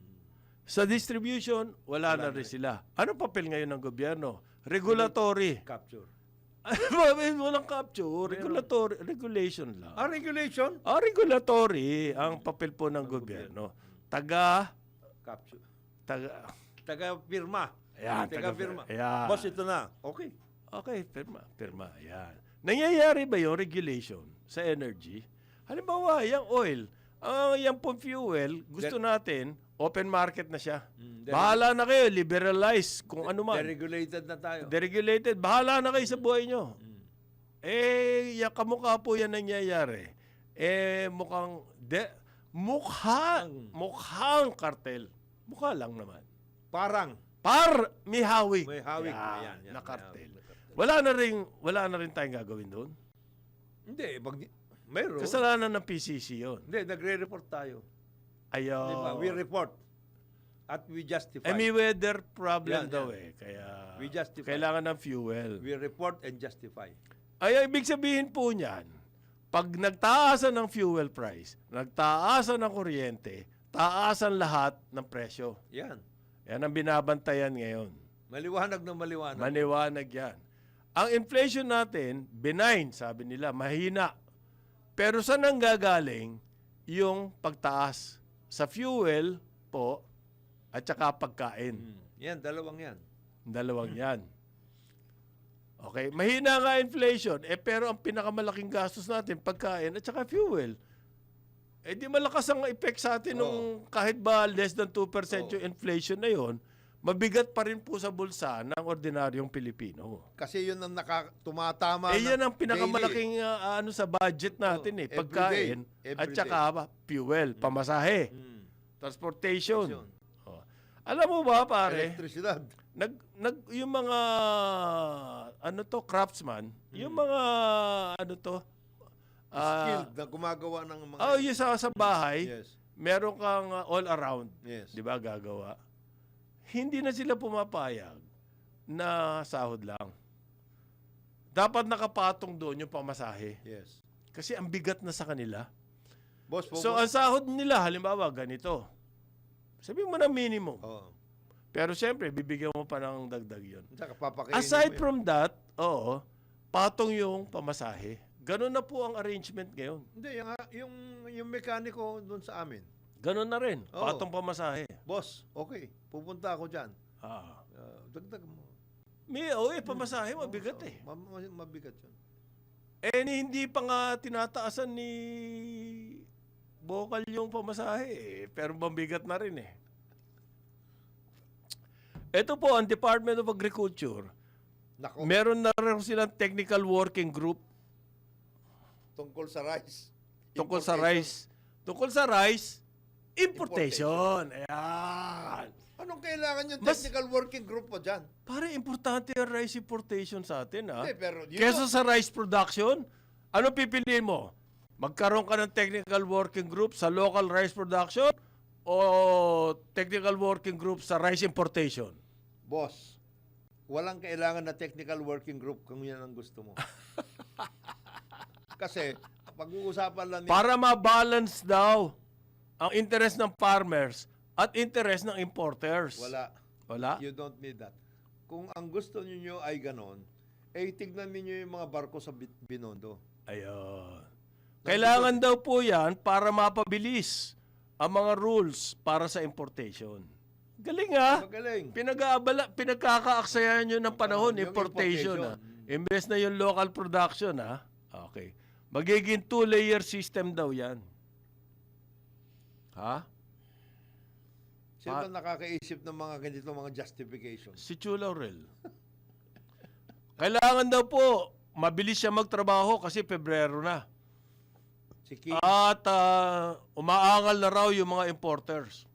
Sa distribution, wala na rin sila. Ano papel ngayon ng gobyerno? Regulatory. Capture. Walang capture. Regulation lang. Regulation? Regulatory ang papel po ng gobyerno. Capture. Taga Taga-pirma. Ayan, Taga-pirma. ayan. Boss, ito na. Okay. Okay, pirma. Ayan. Nangyayari ba yung regulation sa energy? Halimbawa, yung oil, yung pong fuel, gusto natin, open market na siya. Bahala na kayo, liberalize kung ano man. Deregulated na tayo. Deregulated, bahala na kayo sa buhay nyo. Yung kamukha po yan nangyayari. Mukhang kartel. Mukha lang naman. May hawig. May hawig. Yan, Yan, na may kartel. hawig. Wala na rin tayong gagawin doon. Hindi, mayroon. Kasalanan ng PCC yun. Hindi, nagre-report tayo. Ayaw. Diba? We report. At we justify. May weather problem Yan, daw yan. Kaya We justify. kailangan ng fuel. We report and justify. Ibig sabihin po niyan, pag nagtaasan ng fuel price, nagtaasan ng kuryente, taasan lahat ng presyo. Yan. Yan ang binabantayan ngayon. Maliwanag na maliwanag. Maniwanag yan. Ang inflation natin, benign, sabi nila, mahina. Pero saan ang gagaling yung pagtaas? Sa fuel po at saka pagkain. Yan, dalawang yan. Dalawang yan. Okay, mahina nga inflation, pero ang pinakamalaking gastos natin, pagkain at saka fuel. Di malakas ang effect sa atin nung kahit ba less than 2% yung inflation na yon, mabigat pa rin po sa bulsa ng ordinaryong Pilipino. Kasi yun ang tumatama. Yan ang daily. pinakamalaking sa budget natin pagkain at Every saka fuel, pamasahe, transportation. Transportation. Alam mo ba pare, Elektrisidad. yung mga craftsman, yung mga Skilled na gumagawa ng mga... yung sa bahay, Yes. meron kang all around, Yes. 'di ba, gagawa. Hindi na sila pumapayag na sahod lang. Dapat nakapatong doon yung pamasahe. Yes. Kasi ang bigat na sa kanila. Boss, So, ang sahod nila, halimbawa, ganito. Sabihin mo na minimum. Oo. Pero siyempre, bibigyan mo pa ng dagdag yun. Saka papakainin Aside mo yun. from that, patong yung pamasahe. Ganun na po ang arrangement ngayon. Hindi, yung mekaniko doon sa amin. Ganun na rin. Oo. Patong pamasahe. Boss, okay, pupunta ako dyan. Ah. Dagdag mo. Pamasahe, mabigat eh. Mabigat yun. Hindi pa nga tinataasan ni Bokal yung pamasahe pero mabigat na rin eh. Ito po, ang Department of Agriculture, Nako, meron na rin silang technical working group tungkol sa rice. tungkol sa rice. Tungkol sa rice, importation. Ayan. Anong kailangan yung Mas- technical working group po dyan? Pare, importante yung rice importation sa atin, ha? Hindi, pero Kesa sa rice production, ano pipiliin mo? Magkaroon ka ng technical working group sa local rice production o technical working group sa rice importation? Boss, walang kailangan na technical working group kung yan ang gusto mo. Kasi, pag-uusapan lang Para ma-balance daw ang interest ng farmers at interest ng importers. Wala? You don't need that. Kung ang gusto niyo ay ganon, tignan niyo yung mga barko sa Binondo. Ayun. Kailangan daw po yan para mapabilis ang mga rules para sa importation. Galing ha? Magaling. Pinagkakaaksayan nyo ng panahon, Yung importation ha. importation. Imbes na yung local production ha. Okay. Magiging 2-layer system daw yan. Ha? Sino ba nakakaisip ng mga ganito mga justifications? Si Chula Aurel. Kailangan daw po, mabilis siya magtrabaho kasi Pebrero na. Si King, At umaangal na raw yung mga importers.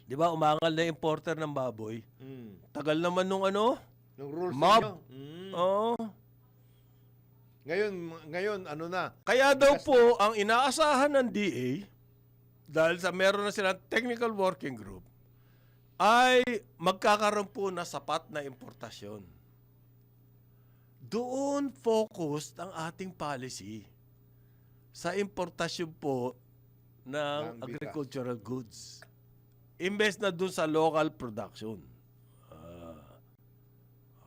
Di ba, umaangal na yung importer ng baboy. Tagal naman nung ng rules mob. ninyo. Oo. Ngayon, ano na? Kaya daw po, ang inaasahan ng DA, dahil sa meron na silang technical working group, ay magkakaroon po na sapat na importasyon. Doon focused ang ating policy sa importasyon po ng Ng bigas. agricultural goods. Imbes na doon sa local production.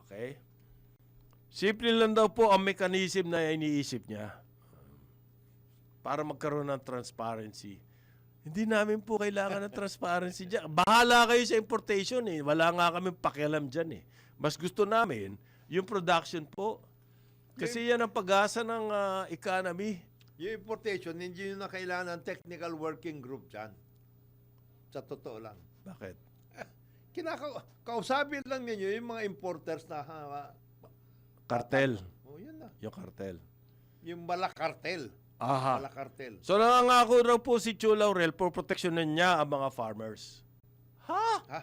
Okay? Simple lang daw po ang mechanism na iniisip niya para magkaroon ng transparency. Hindi namin po kailangan ng transparency dyan. Bahala kayo sa importation eh. Wala nga kami pakialam dyan eh. Mas gusto namin yung production po. Kasi yan ang pag-asa ng economy. Yung importation, hindi nyo na kailangan ng technical working group dyan. Sa totoo lang. Bakit? Kausapin lang ninyo yung mga importers na Cartel. yun na. Yung cartel. Yung malakartel. Aha. Malakartel. So nangangako raw po si Chula Aurel for proteksyonan niya ang mga farmers. Ha?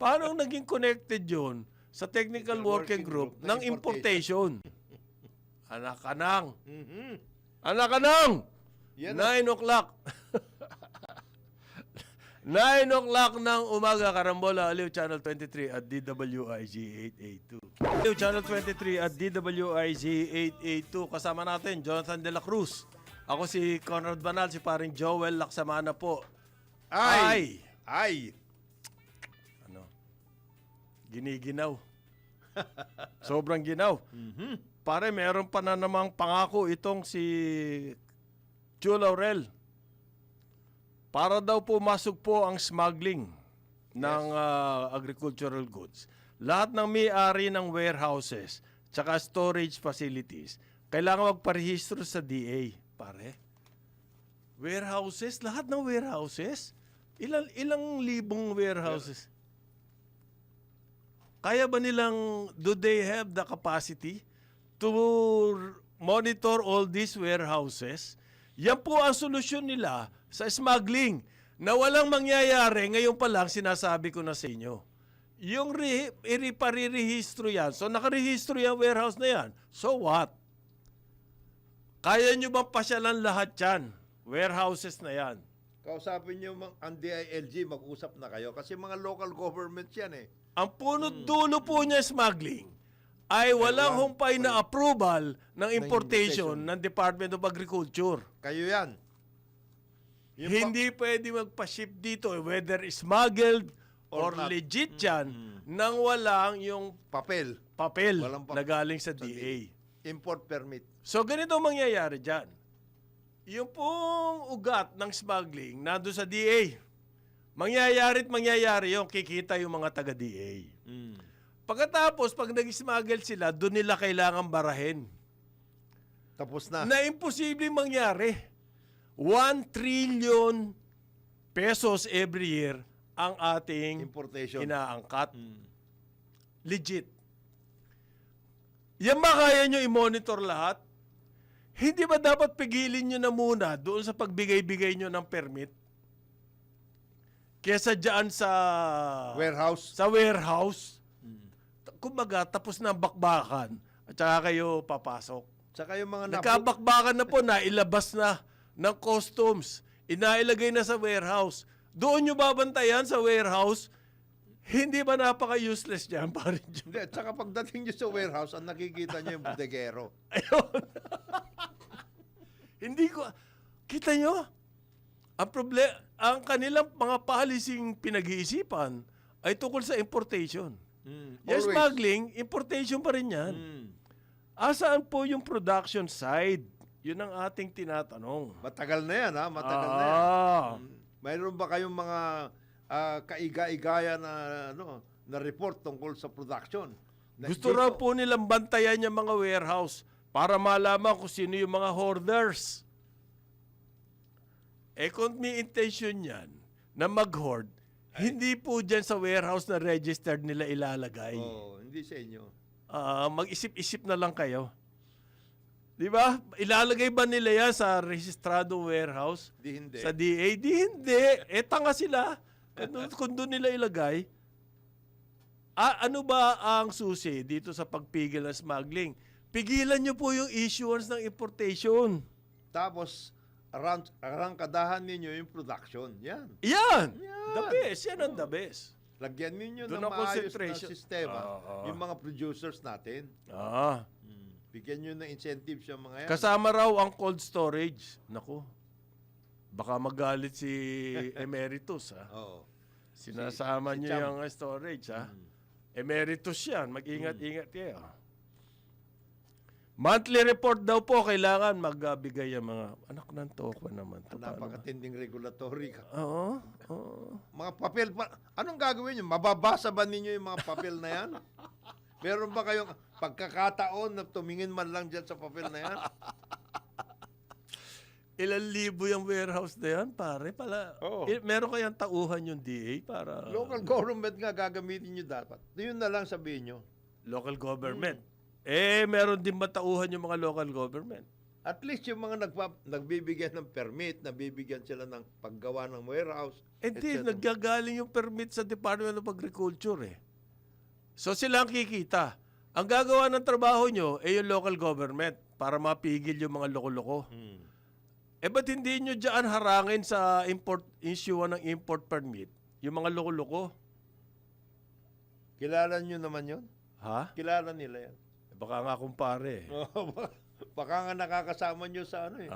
Paano naging connected yun sa technical working group ng importation? Anak ka nang. Anak ka nang! Yan 9 o'clock. 9 o'clock ng umaga, Karambola, Aliw Channel 23 at DWIG 882. Aliw Channel 23 at DWIG 882. Kasama natin, Jonathan De La Cruz. Ako si Conrad Banal, si paring Joel Laksamana po. Ay! Ano? Giniginaw. Sobrang ginaw. Pare, meron pa na namang pangako itong si Chula Aurel. Para daw po masok po ang smuggling ng agricultural goods. Lahat ng may-ari ng warehouses, tsaka storage facilities, kailangan magparehistro sa DA, pare. Warehouses, lahat ng warehouses. Ilang libong warehouses? Kaya ba nilang, do they have the capacity to monitor all these warehouses? Yan po ang solusyon nila sa smuggling na walang mangyayari. Ngayon pa lang sinasabi ko na sa inyo. Yung parirehistro yan, so nakarehistro yung warehouse na yan, so what? Kaya nyo bang pasyalan lahat yan? Warehouses na yan. Kausapin nyo ang DILG, mag-usap na kayo. Kasi mga local governments yan eh. Ang punot dulo po niya smuggling ay walang humpay na approval ng importation ng Department of Agriculture. Kayo yan. Hindi pwede magpa-ship dito whether smuggled or not. legit yan nang walang yung Papel. Walang na galing sa DA. Import permit. So ganito ang mangyayari dyan. Yung pong ugat ng smuggling nandun sa DA. Mangyayari yung kikita yung mga taga-DA. Pagkatapos, pag nag-smuggle sila, doon nila kailangan barahin. Tapos na. Na imposibleng mangyari. 1 trillion pesos every year ang ating Importation. inaangkat. Legit. Yan ba kaya nyo i-monitor lahat? Hindi ba dapat pigilin nyo na muna doon sa pagbigay-bigay nyo ng permit? Kesa dyan sa Warehouse. warehouse. Kumbaga, tapos na ang bakbakan at saka kayo papasok. Tsaka yung mga Nagkabakbakan na po, nailabas na ng customs. Inailagay na sa warehouse. Doon nyo babantayan sa warehouse, hindi ba napaka-useless niyan? Hindi, tsaka pagdating nyo sa warehouse, ang nakikita nyo yung bodegero. Ayun. Hindi ko... Kita nyo? Ang kanilang mga policing pinag-iisipan ay tungkol sa importation. Yung Always. smuggling, importation pa rin yan. Asaan po yung production side? Yun ang ating tinatanong. Matagal na yan, ha? Matagal na yan. Mayroon ba kayong mga kaiga-igaya na report tungkol sa production? Gusto raw po nilang bantayan yung mga warehouse para malaman kung sino yung mga hoarders. Kung may intention yan na mag-hoard, hindi po dyan sa warehouse na registered nila ilalagay. Hindi sa inyo. Mag-isip-isip na lang kayo. Di ba? Ilalagay ba nila yan sa rehistrado warehouse? Hindi. Sa DA? Di hindi. Tanga sila. Kung doon nila ilagay. Ano ba ang susi dito sa pagpigil ng smuggling? Pigilan nyo po yung issuance ng importation. Tapos, arangkadahan ninyo yung production. Yan. Yan! The best. Yan ang the best. Lagyan ninyo Doon ng ang maayos na concentration. sistema yung mga producers natin. Bigyan nyo ng incentives yung mga yan. Kasama raw ang cold storage. Naku. Baka magalit si Emeritus, ha? Oo. Sinasama si niyo Cham. yung storage, ha? Emeritus yan. Mag-ingat-ingat kayo. Monthly report daw po kailangan magbigay ang mga anak ng toko naman. To, Napakatinding regulatory ka. Oo. Mga papel pa. Anong gagawin nyo? Mababasa ba ninyo yung mga papel na yan? Meron ba kayong pagkakataon na tumingin man lang dyan sa papel na yan? Ilan libo yung warehouse na yan, pare? Oo. Meron kayang tauhan yung DA para... Local government nga gagamitin nyo dapat. Yun na lang sabihin nyo. Local government. Meron din matauhan yung mga local government. At least yung mga nagbibigyan ng permit, nabibigyan sila ng paggawa ng warehouse. Hindi, etc. naggagaling yung permit sa Department of Agriculture eh. So sila ang kikita. Ang gagawa ng trabaho nyo yung local government para mapigil yung mga loko-loko. Ba't hindi nyo dyan harangin sa issue ng import permit yung mga loko-loko? Kilala nyo naman yun? Ha? Kilala nila yan. Baka nga kumpare. Baka nga nakakasama nyo sa ano eh.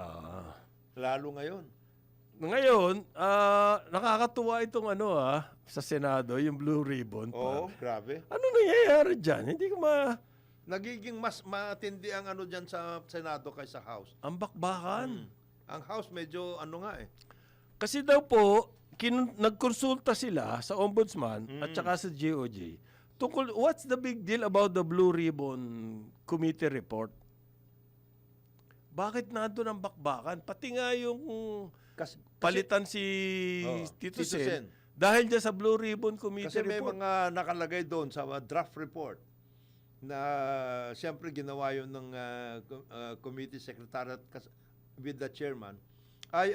Lalo ngayon. Ngayon, nakakatuwa itong sa Senado, yung Blue Ribbon. Oo, grabe. Ano nangyayari dyan? Hindi ko Nagiging mas matindi ang ano dyan sa Senado kaysa House. ang bakbakan. Ang House medyo ano nga eh. Kasi daw po, nagkonsulta sila sa ombudsman at saka sa GOJ What's the big deal about the Blue Ribbon Committee report? Bakit nandun ang bakbakan? Pati nga yung palitan si Tito Tito Sen. Sen. Dahil dyan sa Blue Ribbon Committee Kasi may report. mga nakalagay doon sa draft report na siyempre ginawa yun ng committee secretariat with the chairman ay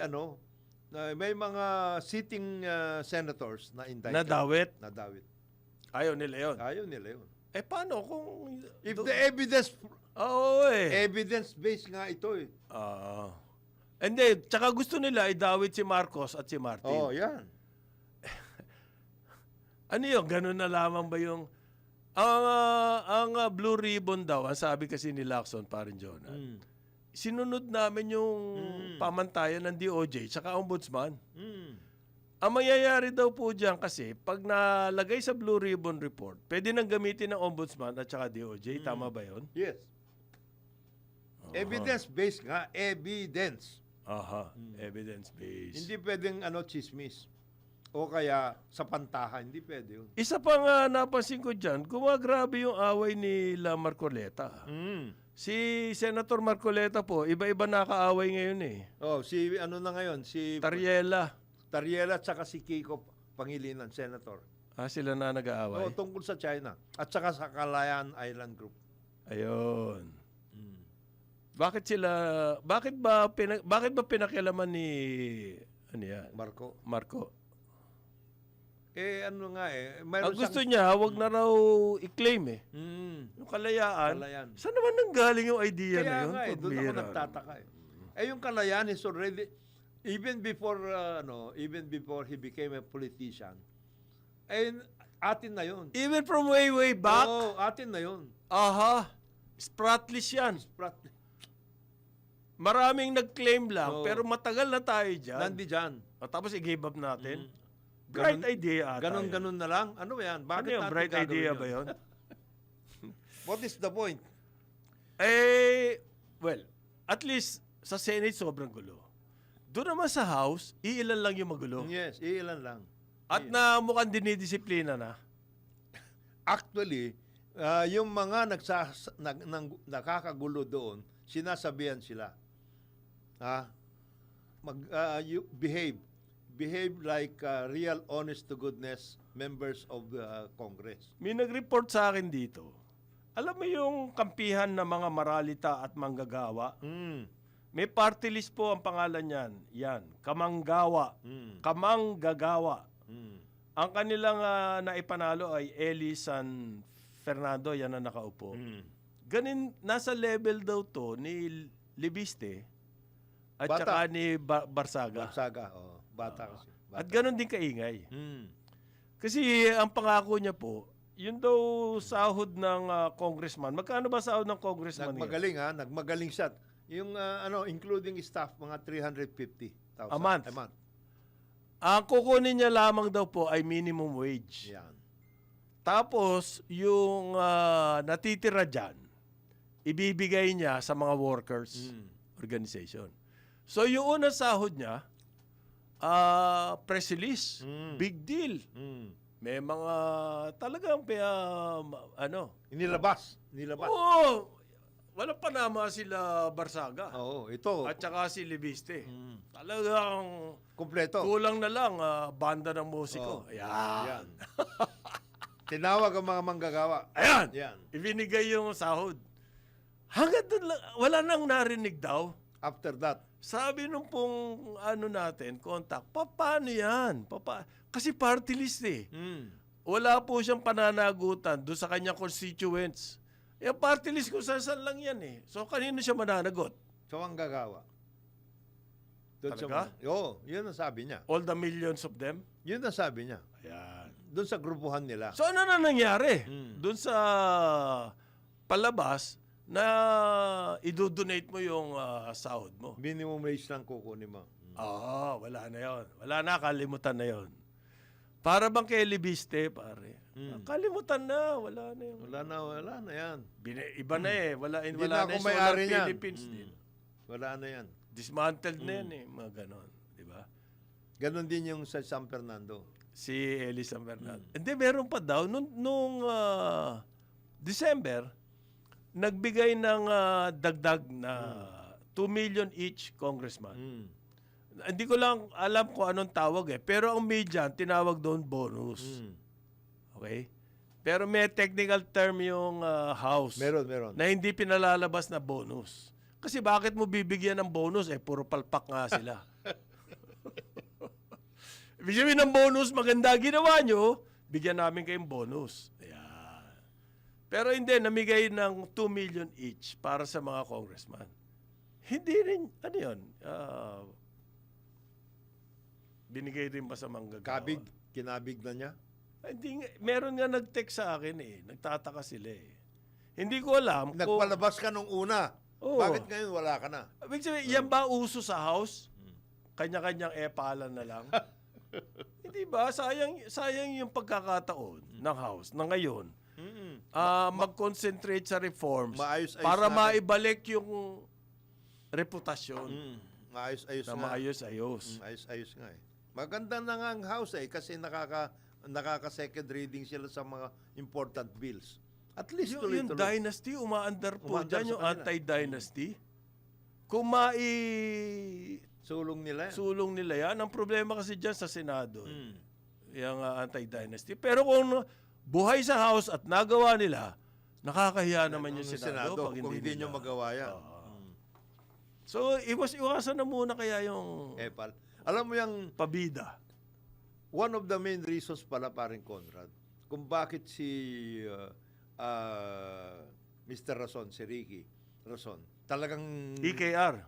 may mga sitting senators na indicted. Nadawit. Nadawit. Ayaw nila yun. Ayaw nila yun. Eh paano kung... If the evidence, Oo evidence-based nga ito eh. Hindi, tsaka gusto nila idawit si Marcos at si Martin. Oh, yan. Ano yun? Ganun na lamang ba yung... Ang Blue Ribbon daw, ang sabi kasi ni Lacson, parin Jonah, sinunod namin yung pamantayan ng DOJ tsaka Ombudsman. Ang mangyayari daw po dyan kasi, pag nalagay sa Blue Ribbon Report, pwede nang gamitin ng Ombudsman at saka DOJ. Tama ba yun? Yes. Evidence-based nga. Evidence. Aha. Evidence-based. Hindi pwedeng chismis. O kaya sa pantahan. Hindi pwede yun. Isa pa nga napansin ko dyan, gumagrabe yung away ni La Marcoleta. Si Senator Marcoleta po, iba-iba nakaaway ngayon eh. Oh, si na ngayon? Si Tariela. Tariela at saka si Kiko Pangilinan, Senator. Sila na nag-aaway. Oh, tungkol sa China. At saka sa Kalayaan Island Group. Ayun. Bakit ba pinakialaman ni Marco? Mayroon Ang gusto niya, wag na raw i-claim eh. Yung kalayaan. Saan naman nanggaling yung idea na yun? Kaya nga doon ako nagtataka eh. Yung Kalayaan is already, even before he became a politician, atin na yun. Even from way back? Oo, atin na yun. Aha. Spratlys yan. Maraming nag-claim lang, pero matagal na tayo dyan. Nandi dyan. Tapos i-give up natin. Bright idea ata. Ganon na lang. Ano yan? Bakit Ano yung natin bright gagawin idea yun? ba yun? What is the point? Well, at least sa Senate sobrang gulo. Doon naman sa House, iilan lang yung magulo. Yes, ilan lang. At na mukhang dinidisiplina na. Actually, yung mga nakakagulo doon, sinasabihan sila. Behave like real honest-to-goodness members of the Congress. May nag-report sa akin dito. Alam mo yung kampihan ng mga maralita at manggagawa? May party list po ang pangalan niyan. Yan, Kamanggawa. Kamanggagawa. Ang kanilang naipanalo ay Eli San Fernando, yan ang nakaupo. Nasa level daw to ni Libiste at Bata. saka ni Barsaga. Barsaga, bata kasi. Bata. At ganun din kaingay. Kasi ang pangako niya po, yun daw sahod ng congressman. Magkano ba sahod ng congressman? Nagmagaling siya. Yung including staff, mga 350,000 A month. A month. Ang kukunin niya lamang daw po ay minimum wage. Yan. Tapos, yung natitira dyan, ibibigay niya sa mga workers organization. So, yung unang sahod niya, press release. Big deal. May mga talagang Inilabas. Oo. Walang panama sila Barsaga. Oo, ito. At saka si Libiste. Talagang Kompleto. kulang na lang banda ng musiko. Yan. Tinawag ang mga manggagawa. Ayan. Yan. Ibinigay yung sahod. Hanggang doon lang, wala nang narinig daw. After that. Sabi nung pong natin, contact, paano yan? Kasi party list eh. Wala po siyang pananagutan doon sa kanyang constituents. Yung party list kung saan lang yan eh. So kanino siya mananagot? So, ang gagawa. Talaga? Oo, yun ang sabi niya. All the millions of them? Yun ang sabi niya. Ayan. Doon sa grupuhan nila. So ano na nangyari? Doon sa palabas na idodonate mo yung sahod mo. Minimum wage lang kukunin mo. Wala na yon. Wala na, kalimutan na yon. Para bang kay Libiste, pare. Kalimutan na, wala na yun. Wala na yan. Iba na eh. Wala Hindi na na ako yung may-ari Solar niyan. Philippines din. Wala na yan. Dismantled na yan eh. Mga ganon. Di ba? Ganon din yung sa San Fernando. Si Eli San Fernando. Hindi, meron pa daw. Nung December, nagbigay ng dagdag na 2 million each congressman. Hindi ko lang alam kung anong tawag eh. Pero ang media, tinawag doon bonus. Okay? Pero may technical term yung House. Meron. Na hindi pinalalabas na bonus. Kasi bakit mo bibigyan ng bonus? Eh, puro palpak nga sila. Ibig sabihin ng bonus, maganda ginawa nyo, bigyan namin kayong bonus. Ayan. Pero hindi, namigay ng 2 million each para sa mga congressman. Hindi rin, ano yun? Binigay rin ba sa manggagawa? Kinabig na niya? Hindi, meron nga nag-text sa akin eh. Nagtataka sila eh. Hindi ko alam kung... Nagpalabas ka nung una. Oo. Bakit ngayon wala ka na? Ibig sabihin, yan ba uso sa House? Kanya-kanyang epalan na lang? Hindi ba? Sayang yung pagkakataon ng House na ngayon. Mag-concentrate sa reforms Maayos-ayos para na maibalik yung reputasyon Maayos-ayos na nga. maayos-ayos. Ayos-ayos nga eh. Maganda na nga ang House eh kasi nakaka-second reading sila sa mga important bills. At least Yung tuloy-tuloy. dynasty, umaandar po Umaandar dyan yung sa kanila. anti-dynasty. Kung Sulong nila yan. sulong nila yan, ang problema kasi dyan sa Senado, yung anti-dynasty. Pero kung buhay sa House at nagawa nila, nakakahiya naman yung Senado, pag kung hindi nyo nila. magawa yan. So, iwasan na muna kaya yung Epal. Alam mo yung pabida. one of the main reasons pala paring Conrad kung bakit si Mr. Rason, si Ricky Rason, talagang EKR.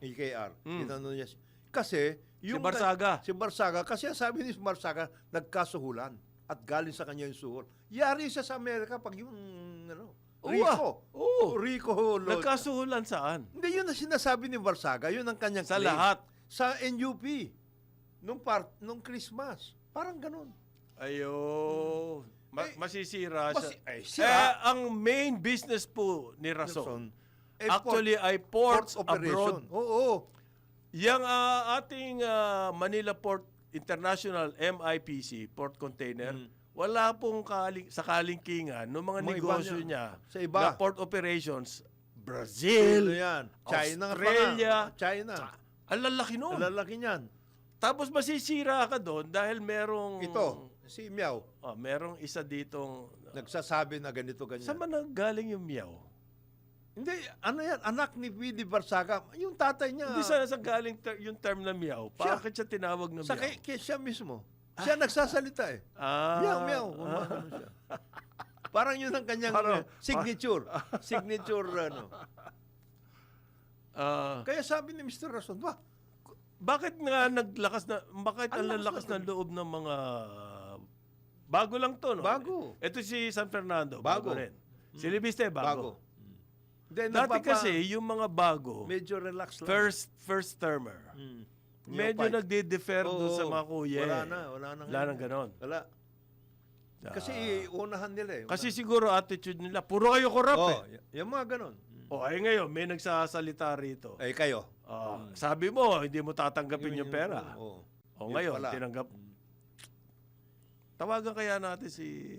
inano niya. Kasi Si Barsaga. Si Barsaga, kasi ang sabi ni Barsaga, nagkasuhulan at galing sa kanya yung suhol. Yari siya sa Amerika pag yung Rico. Rico Lodge. Nagkasuhulan saan? Hindi, yun ang sinasabi ni Barsaga. Yun ang kanyang Sa claim. lahat. Sa NUP. Nung Christmas. Parang ganun. Ayo. Masisira siya. Sira. Ang main business po ni Rason, Eh, actually ay ports operation. abroad. Oo. Yang ating Manila Port International MIPC, port container, wala pong sa kalingkingan ng mga Mga negosyo iba niya Sa iba. na port operations, Brazil, Yan. China Australia, pa nga. China. ang lalaki nun. Ang lalaki niyan. Tapos masisira ka doon dahil merong... Ito, si Miao, merong isa ditong... nagsasabi na ganito, ganyan. Saan man galing yung Miao? Hindi, ano yan? Anak ni P.D. Barsaga. Yung tatay niya. Hindi sa galing yung term na Miao. Bakit siya tinawag na Sa Miao? kay siya mismo. Siya nagsasalita eh. Miao. Ano siya. Parang yun ang kanyang signature. Signature, ano. Kaya sabi ni Mr. Rason, Bakit nga bakit ang lalakas ng loob ng mga... Bago lang to, no? Bago. Ito si San Fernando, Bago. bago rin. Si Libiste, bago. Then, Dati kasi, yung mga bago, medyo relax lang. first termer, medyo Neophyte. nagde-defer doon sa mga kuya. Wala na ganon. Wala. Kasi unahan nila eh. Kasi siguro attitude nila, puro kayo korap Yung mga ganon. ay ngayon, may nagsasalita rito. Eh kayo. Sabi mo, hindi mo tatanggapin yung pera. Yun Ngayon, pala. tinanggap. Tawagan kaya natin si,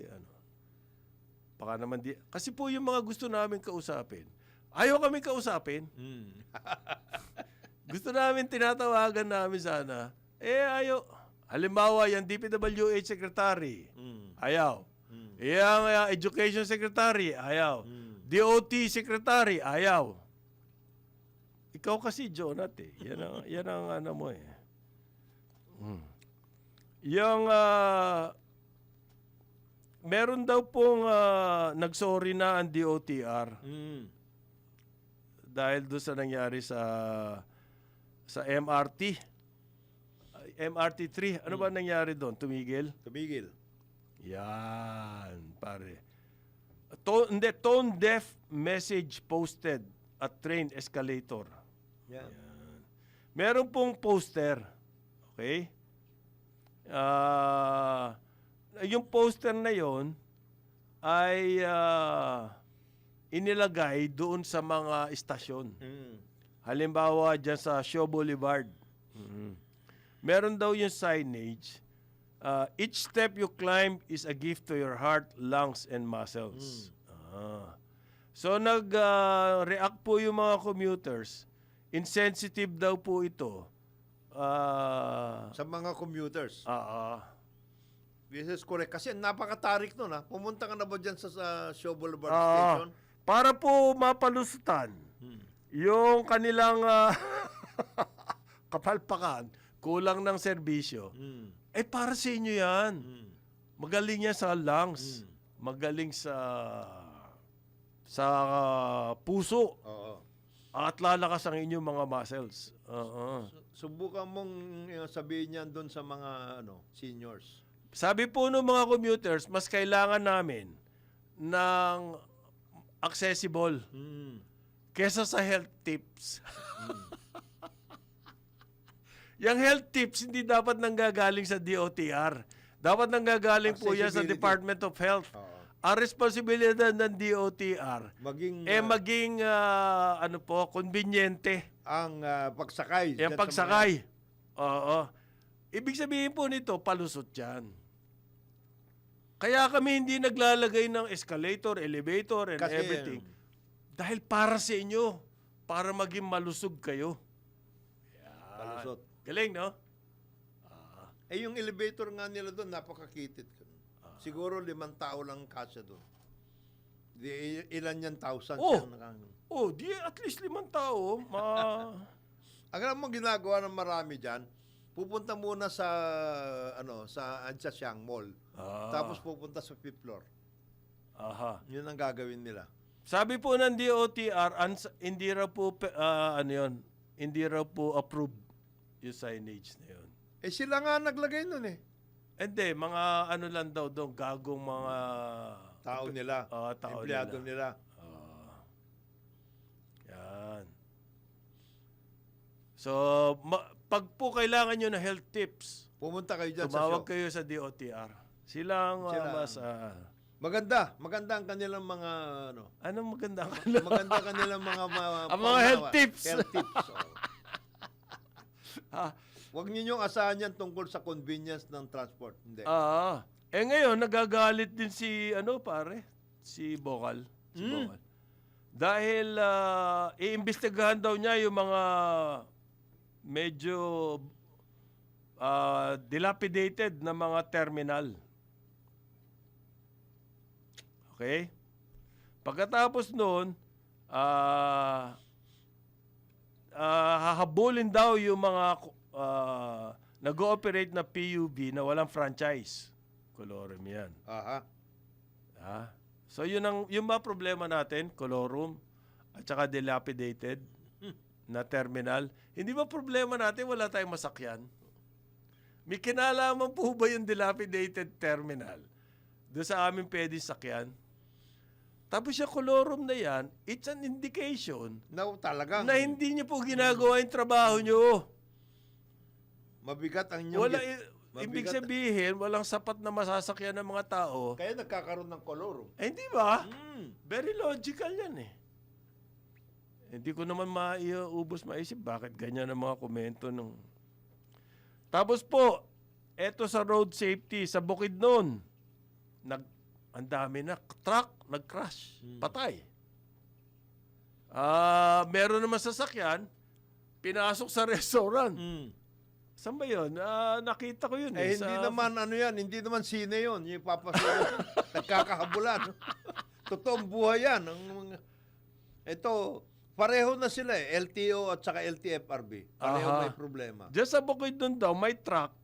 baka naman kasi po yung mga gusto namin kausapin, ayaw kami kausapin. Gusto namin, tinatawagan namin sana. Ayaw. Halimbawa, yung DPWH Secretary, ayaw. Yung Education Secretary, ayaw. DOT Secretary, ayaw. Ikaw kasi, Jonat, Yan ang ano mo, Yung, meron daw pong nagsorry na ang DOTR dahil doon sa nangyari sa MRT. MRT 3. Ano ba nangyari doon? Tumigil? Yan, pare. Tone deaf message posted at train escalator. Yan. Meron pong poster. Okay? Yung poster na yon ay inilagay doon sa mga istasyon. Halimbawa, dyan sa Shaw Boulevard. Meron daw yung signage. Each step you climb is a gift to your heart, lungs, and muscles. So nag-react po yung mga commuters. Insensitive daw po ito. Sa mga commuters. Ah, This is correct. Kasi napakatarik nun, ha? Pumunta ka na ba dyan sa Shaw Boulevard ah, Station? para po mapalusutan yung kanilang kapalpakan, kulang ng serbisyo. Para sa inyo yan. Magaling yan sa lungs. Magaling sa puso. Oo. At lalakas ang inyong mga muscles. Subukan mong sabihin yan doon sa mga seniors. Sabi po ng mga commuters, mas kailangan namin ng accessible kesa sa health tips. Yung health tips, hindi dapat nanggagaling sa DOTR. Dapat nanggagaling po yan sa Accessibility. Department of Health. Oo. Ang responsibilidad ng DOTR, Maging konbinyente. ang pagsakay. Yung dyan sa pagsakay. Oo. Ibig sabihin po nito, palusot yan. Kaya kami hindi naglalagay ng escalator, elevator, and Kasi, everything. Dahil para sa inyo. Para maging malusog kayo. palusot. Galing, no? Yung elevator nga nila doon, napakakitit. Siguro 5 tao lang kasya doon. Ilan yan? Thousands Oh. yan. Di at least 5 tao. Alam mo ginagawa ng marami dyan, pupunta muna sa Anchasiang Mall. Tapos pupunta sa 5th floor. Aha. Yun ang gagawin nila. Sabi po ng DOTR, hindi raw po, hindi raw po approved yung signage na yun. Sila nga naglagay nun eh. Hindi, mga lang daw doon, gagong mga Tao nila. tao Empleyado nila. Yan. So, pag po kailangan nyo na health tips, Pumunta kayo dyan sa tumawag show. kayo sa DOTR. Silang Sila. mas... Maganda ang kanilang mga anong maganda ka maganda ang kanilang mga Ang mga health tips. Health tips. Huwag ninyong asahan yan tungkol sa convenience ng transport. Hindi. Ngayon, nagagalit din si, si Bokal. Bokal. Dahil, iimbestigahan daw niya yung mga medyo dilapidated na mga terminal. Okay? Pagkatapos noon, hahabulin daw yung mga nag-ooperate na PUB na walang franchise. Colorum yan. Aha. So yun yung mga problema natin, colorum at saka dilapidated na terminal. Hindi ba problema natin wala tayong masakyan? May kinalaman po ba yung dilapidated terminal doon sa aming pwede sakyan? Tapos yung colorum na yan, it's an indication Talagang na hindi niyo po ginagawa yung trabaho niyo. mabigat ang inyong Ibig sabihin, walang sapat na masasakyan ng mga tao. Kaya nagkakaroon ng kolorum. Hindi ba? Very logical yan eh. Hindi ko naman maisip bakit ganyan ang mga komento nung... Tapos po, eto sa road safety, sa Bukidnon, ang dami na truck, nag-crash, patay. Meron naman sasakyan, pinasok sa restaurant. Saan ba yun? Nakita ko yun eh. Hindi naman sine yun. Yung papasukan, nagkakahabulan. Totoong buhay yan. Ito, pareho na sila eh. LTO at saka LTFRB. Pareho may problema. Diyan sa Bukidnon daw, may truck,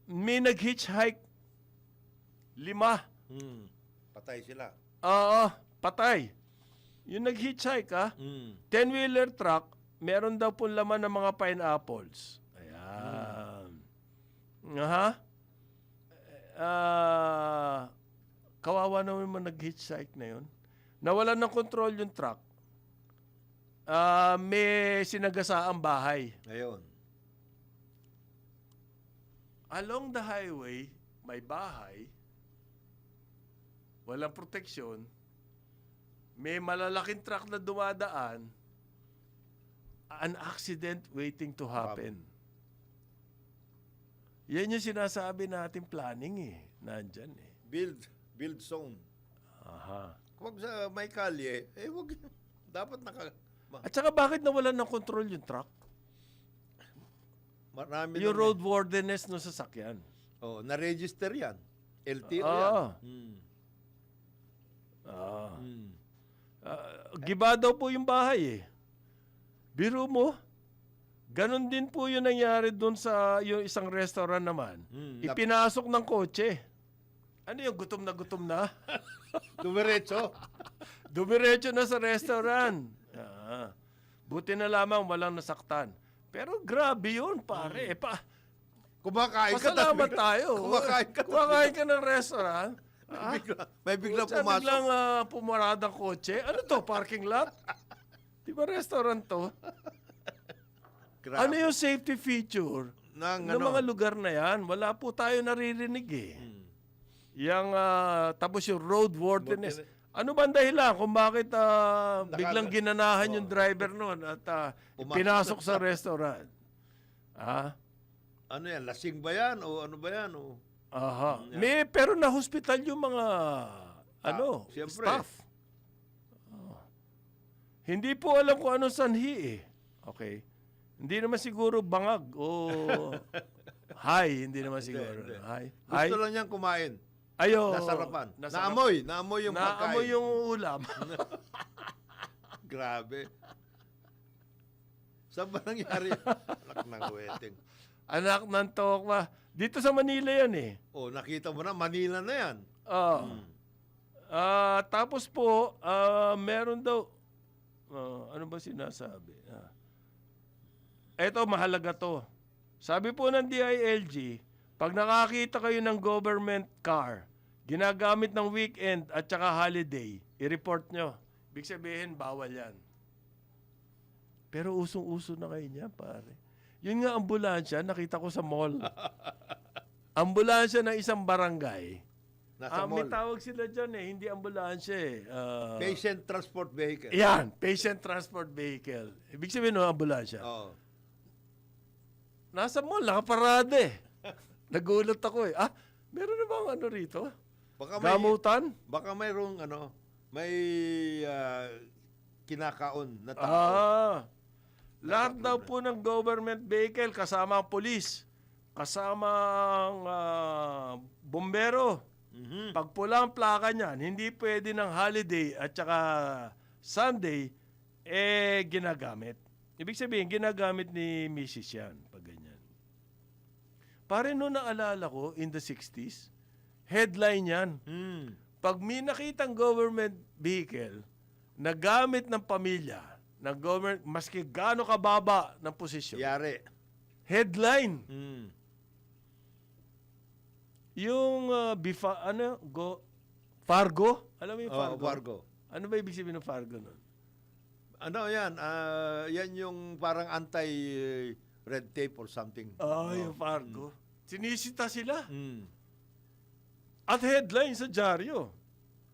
may nag-hitchhike. 5. Patay sila. Patay. Yung nag-hitchhike, 10-wheeler truck, meron daw po laman ng mga pineapples. Ayan. Kawawa naman mo nag-hitchhike na yun. Nawalan ng control yung truck. May sinagasaang bahay. Ngayon. Along the highway, may bahay, walang proteksyon, may malalaking truck na dumadaan, an accident waiting to happen. Yan yung sinasabi natin planning eh. Nandyan eh. Build zone. Aha. Huwag sa may kalye, huwag. Dapat At saka bakit nawalan ng control yung truck? marami Yung na- road worthiness ng sasakyan. Oh, na-register yan. LTO Ah. yan. Hmm. Ah. Hmm. Giba daw po yung bahay eh. Biro mo, ganun din po yung nangyari doon sa yung isang restaurant naman. Ipinasok ng kotse. Ano yung gutom na? Dumiretso. Dumiretso na sa restaurant. Buti na lamang walang nasaktan. Pero grabe yun, pare. Kumakain ka. Pasalamat tayo. Kumakain ka. Kumakain ka ng restaurant. May biglang Sa pumasok. biglang pumaradang kotse. Ano to, parking lot? Di ba restaurant to? Grabe. Ano yung safety feature Ng ng mga lugar na yan? Wala po tayo naririnig eh. Tapos yung roadworthiness. Ano ba ang dahilan kung bakit biglang ginanahan yung driver noon at pinasok sa restaurant? Ano yan? Lasing ba yan? O ano ba yan? O... Aha. Pero na-hospital yung mga siyempre. staff. Hindi po alam kung anong sanhi eh. Okay. Hindi naman siguro bangag o hindi naman siguro. Hindi. Hi. Gusto lang niyang kumain. Ayo. Nasarapan. Nasarap. Naamoy yung pagkain. Naamoy yung ulam. Grabe. Saan ba nangyari? Anak ng wedding. Anak ng tokwa. Dito sa Manila yan eh. Oh, nakita mo na, Manila na yan. Tapos po, meron daw, ano ba sinasabi? Eto, mahalaga to. Sabi po ng DILG, pag nakakita kayo ng government car, ginagamit ng weekend at saka holiday, i-report nyo. Ibig sabihin, bawal yan. Pero usong-uso na kayo niya, pare. Yun nga ambulansya, nakita ko sa mall. Ambulansya ng isang barangay. Nasa May mall. tawag sila dyan eh, hindi ambulansya eh. Patient transport vehicle. Yan, patient transport vehicle. Ibig sabihin no, ambulansya. Oh. Nasa mall, nakaparada eh. Nagulat ako eh. Meron na bang ano rito? Baka Gamutan? Baka mayroong may kinakaon na tao. Lahat daw po ng government vehicle, kasama ang polis, kasama ang bombero. Pag pula ang plaka niyan, hindi pwede ng holiday at saka Sunday, ginagamit. Ibig sabihin, ginagamit ni Mrs. yan, pag ganyan. Pare noon naalala ko, in the 60s, headline yan. Pag may nakitang government vehicle na gamit ng pamilya, ng government, maski gaano kababa ng posisyon. Yari. Headline. Yung Fargo? Alam mo yung Fargo? Fargo. Ano ba ibig sabihin ng Fargo nun? Ano yan? Yan yung parang anti-red tape or something. Yung Fargo. Sinisita sila. At headline sa dyaryo.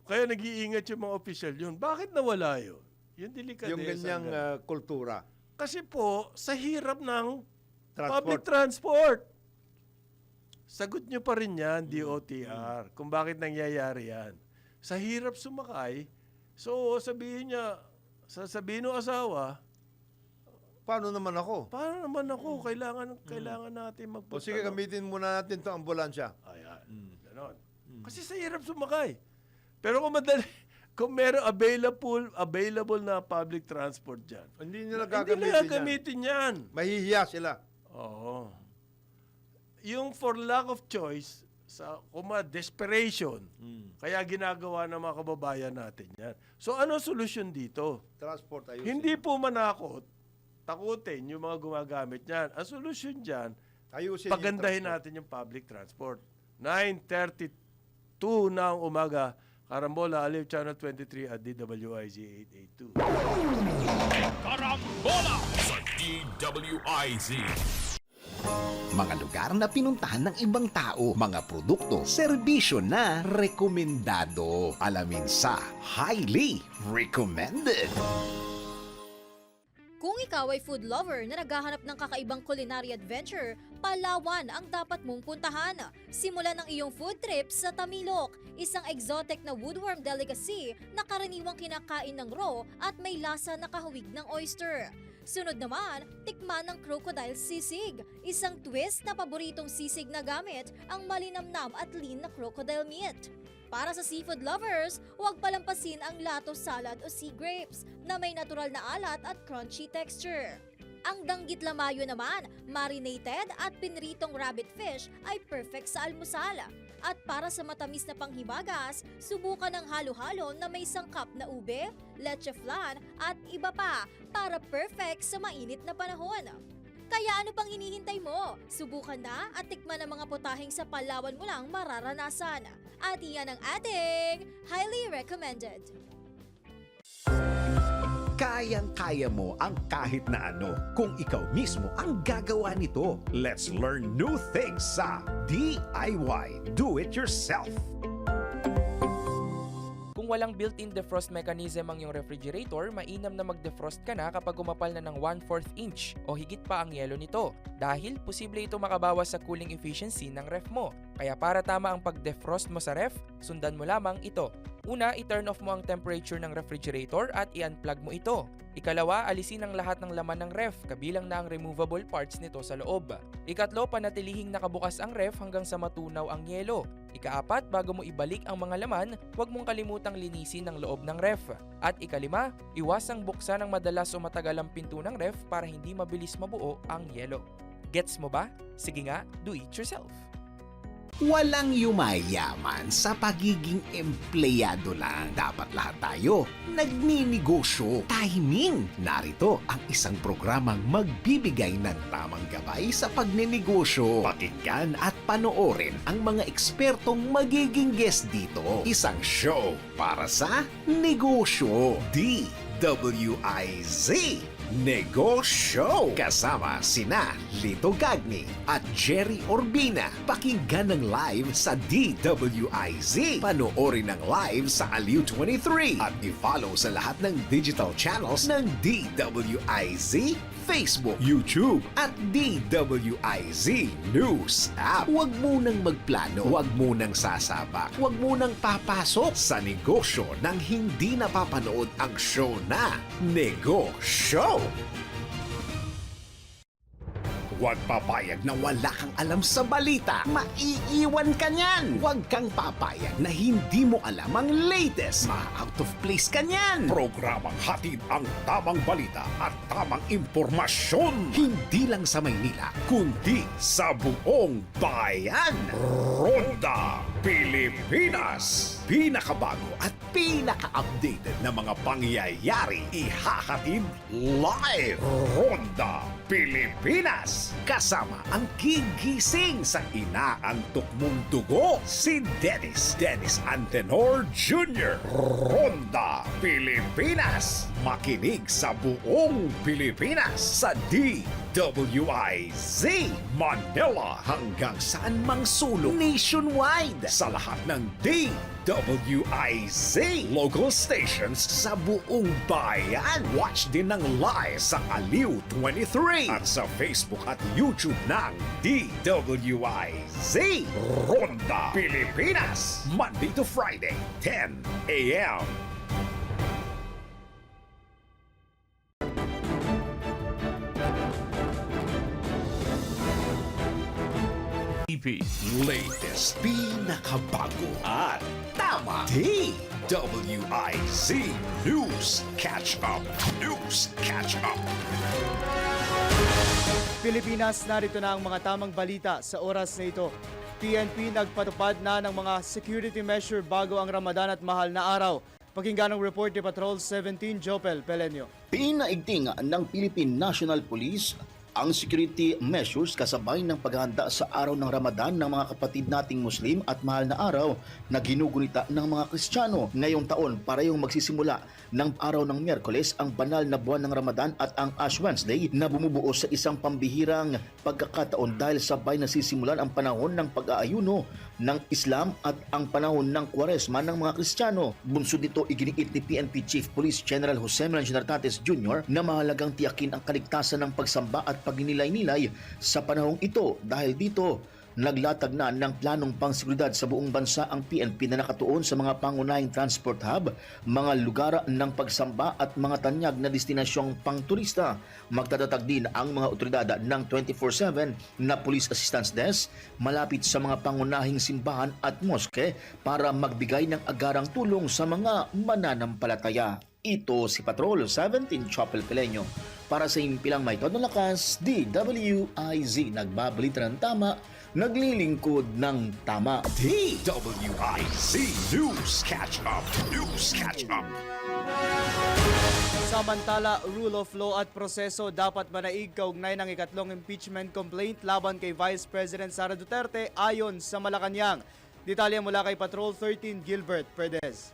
Kaya nag-iingat yung mga opisyal yun. Bakit nawala yun? Yung delikadesa. Yung ganyang kultura. Kasi po, sa hirap ng Transport. public transport. Sagot nyo pa rin yan, DOTR, kung bakit nangyayari yan. Sa hirap sumakay, so sasabihin ng asawa, Paano naman ako? paano naman ako? Kailangan natin magpunta. O sige, gamitin muna natin itong ambulansya. Ayan, ganon. Kasi sa hirap sumakay. Pero kung meron available na public transport dyan, Hindi nila hindi gagamitin na yan. gamitin yan. Mahihiya sila. Oo. Yung for lack of choice, desperation, kaya ginagawa ng mga kababayan natin yan. So ano solusyon dito? Transport ayusin. Hindi po manakot, takutin yung mga gumagamit yan. Ang solusyon dyan, Ayusin pagandahin natin yung public transport. 9:32 ng umaga, Karambola, Aliw Channel 23 at DWIZ 882. Karambola sa DWIZ. Mga lugar na pinuntahan ng ibang tao, mga produkto, serbisyo na rekomendado. Alamin sa Highly Recommended. Kung ikaw ay food lover na naghahanap ng kakaibang culinary adventure, Palawan ang dapat mong puntahan. Simulan ang iyong food trip sa Tamilok, isang exotic na woodworm delicacy na karaniwang kinakain ng raw at may lasa na kahawig ng oyster. Sunod naman, tikman ng crocodile sisig, isang twist na paboritong sisig na gamit ang malinamnam at lean na crocodile meat. Para sa seafood lovers, huwag palampasin ang lato salad o sea grapes na may natural na alat at crunchy texture. Ang danggit lamayo naman, marinated at pinritong rabbit fish ay perfect sa almusal. At para sa matamis na panghimagas, subukan ng halo-halo na may sangkap na ube, leche flan at iba pa para perfect sa mainit na panahon. Kaya ano pang hinihintay mo? Subukan na at tikman ang mga putaheng sa Palawan mo lang mararanasan. At iyan ang ating highly recommended. Kayang-kaya mo ang kahit na ano kung ikaw mismo ang gagawa nito. Let's learn new things sa DIY Do It Yourself. Kung walang built-in defrost mechanism ang iyong refrigerator, mainam na mag-defrost ka na kapag umapal na ng 1/4 inch o higit pa ang yelo nito dahil posible ito makabawas sa cooling efficiency ng ref mo. Kaya para tama ang pag-defrost mo sa ref, sundan mo lamang ito. Una, i-turn off mo ang temperature ng refrigerator at i-unplug mo ito. Ikalawa, alisin ang lahat ng laman ng ref, kabilang na ang removable parts nito sa loob. Ikatlo, panatilihing nakabukas ang ref hanggang sa matunaw ang yelo. Ikaapat, bago mo ibalik ang mga laman, huwag mong kalimutang linisin ang loob ng ref. At ikalima, iwasang buksan ng madalas o matagal ang pinto ng ref para hindi mabilis mabuo ang yelo. Gets mo ba? Sige nga, do it yourself. Walang yumayaman sa pagiging empleyado lang. Dapat lahat tayo nagninegosyo. Timing! Narito ang isang programang magbibigay ng tamang gabay sa pagnenegosyo. Pakinggan at panoorin ang mga ekspertong magiging guest dito. Isang show para sa negosyo. DWIZ Negosyo! Kasama sina Lito Gagni at Jerry Orbina. Pakinggan ng live sa DWIZ. Panoorin ng live sa Aliw 23 at i-follow sa lahat ng digital channels ng DWIZ, Facebook, YouTube at DWIZ News App. Huwag munang magplano, huwag munang sasabak, huwag munang papasok sa negosyo nang hindi napapanood ang show na Negosyo. Huwag papayag na wala kang alam sa balita. Maiiwan ka niyan. Huwag kang papayag na hindi mo alam ang latest. Ma-out of place ka niyan. Programang hatid ang tamang balita at tamang impormasyon. Hindi lang sa Maynila, kundi sa buong bayan. Ronda Pilipinas. Pinakabago at pinaka-updated na mga pangyayari ihahatid live. Ronda Pilipinas. Kasama ang gigising sa inaantok mong dugo, si Dennis Antenor Jr. Ronda Pilipinas. Makinig sa buong Pilipinas sa DWIZ Manila hanggang saan mang sulong nationwide sa lahat ng DWIZ local stations sa buong bayan. Watch din ng live sa Aliw 23 at sa Facebook at YouTube ng DWIZ Ronda Pilipinas, Monday to Friday, 10 a.m. Latest, pinakabago at tama. DWIZ News Catch Up. News Catch Up. Pilipinas, narito na ang mga tamang balita sa oras na ito. PNP nagpatupad na ng mga security measure bago ang Ramadan at mahal na araw. Pakinggan ang report ni Patrol 17 Jopel Pelenio. Pinaigting ng Philippine National Police Ang security measures kasabay ng paghahanda sa araw ng Ramadan ng mga kapatid nating Muslim at mahal na araw na ginugunita ng mga Kristiyano. Ngayong taon, parehong magsisimula ng araw ng Miyerkules ang banal na buwan ng Ramadan at ang Ash Wednesday na bumubuo sa isang pambihirang pagkakataon dahil sabay nasisimulan ang panahon ng pag-aayuno ng Islam at ang panahon ng Kwaresma ng mga Kristiyano. Bunsod nito, iginiit ni PNP Chief Police General Jose Melanio Nartates Jr. na mahalagang tiyakin ang kaligtasan ng pagsamba at pagninilay-nilay sa panahong ito. Dahil dito, naglatag na ng planong pangseguridad sa buong bansa ang PNP na nakatuon sa mga pangunahing transport hub, mga lugar ng pagsamba at mga tanyag na destinasyong pangturista. Magtatatag din ang mga otoridad ng 24/7 na Police Assistance Desk malapit sa mga pangunahing simbahan at moske para magbigay ng agarang tulong sa mga mananampalataya. Ito si Patrol 17 Chopel Pileño. Para sa impilang may todo lakas, DWIZ nagbabalita ng tama, naglilingkod ng tama. DWIZ News Catch Up. News Catch Up. Samantala, rule of law at proseso dapat manaig kaugnay ng ikatlong impeachment complaint laban kay Vice President Sara Duterte ayon sa Malacanang. Detalye mula kay Patrol 13 Gilbert Perez.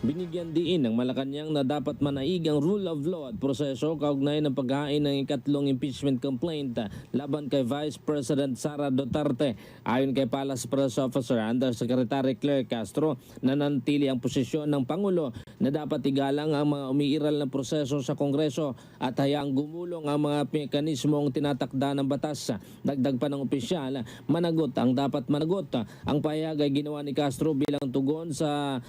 Binigyan diin ng Malacanang na dapat manaig ang rule of law at proseso kaugnay ng paghain ng ikatlong impeachment complaint laban kay Vice President Sara Duterte. Ayon kay Palace Press Officer Undersecretary Claire Castro, nananatili ang posisyon ng Pangulo na dapat igalang ang mga umiiral na proseso sa Kongreso at hayaang gumulong ang mga mekanismong tinatakda ng batas. Dagdag pa ng opisyal, managot ang dapat managot. Ang pahayag ay ginawa ni Castro bilang tugon sa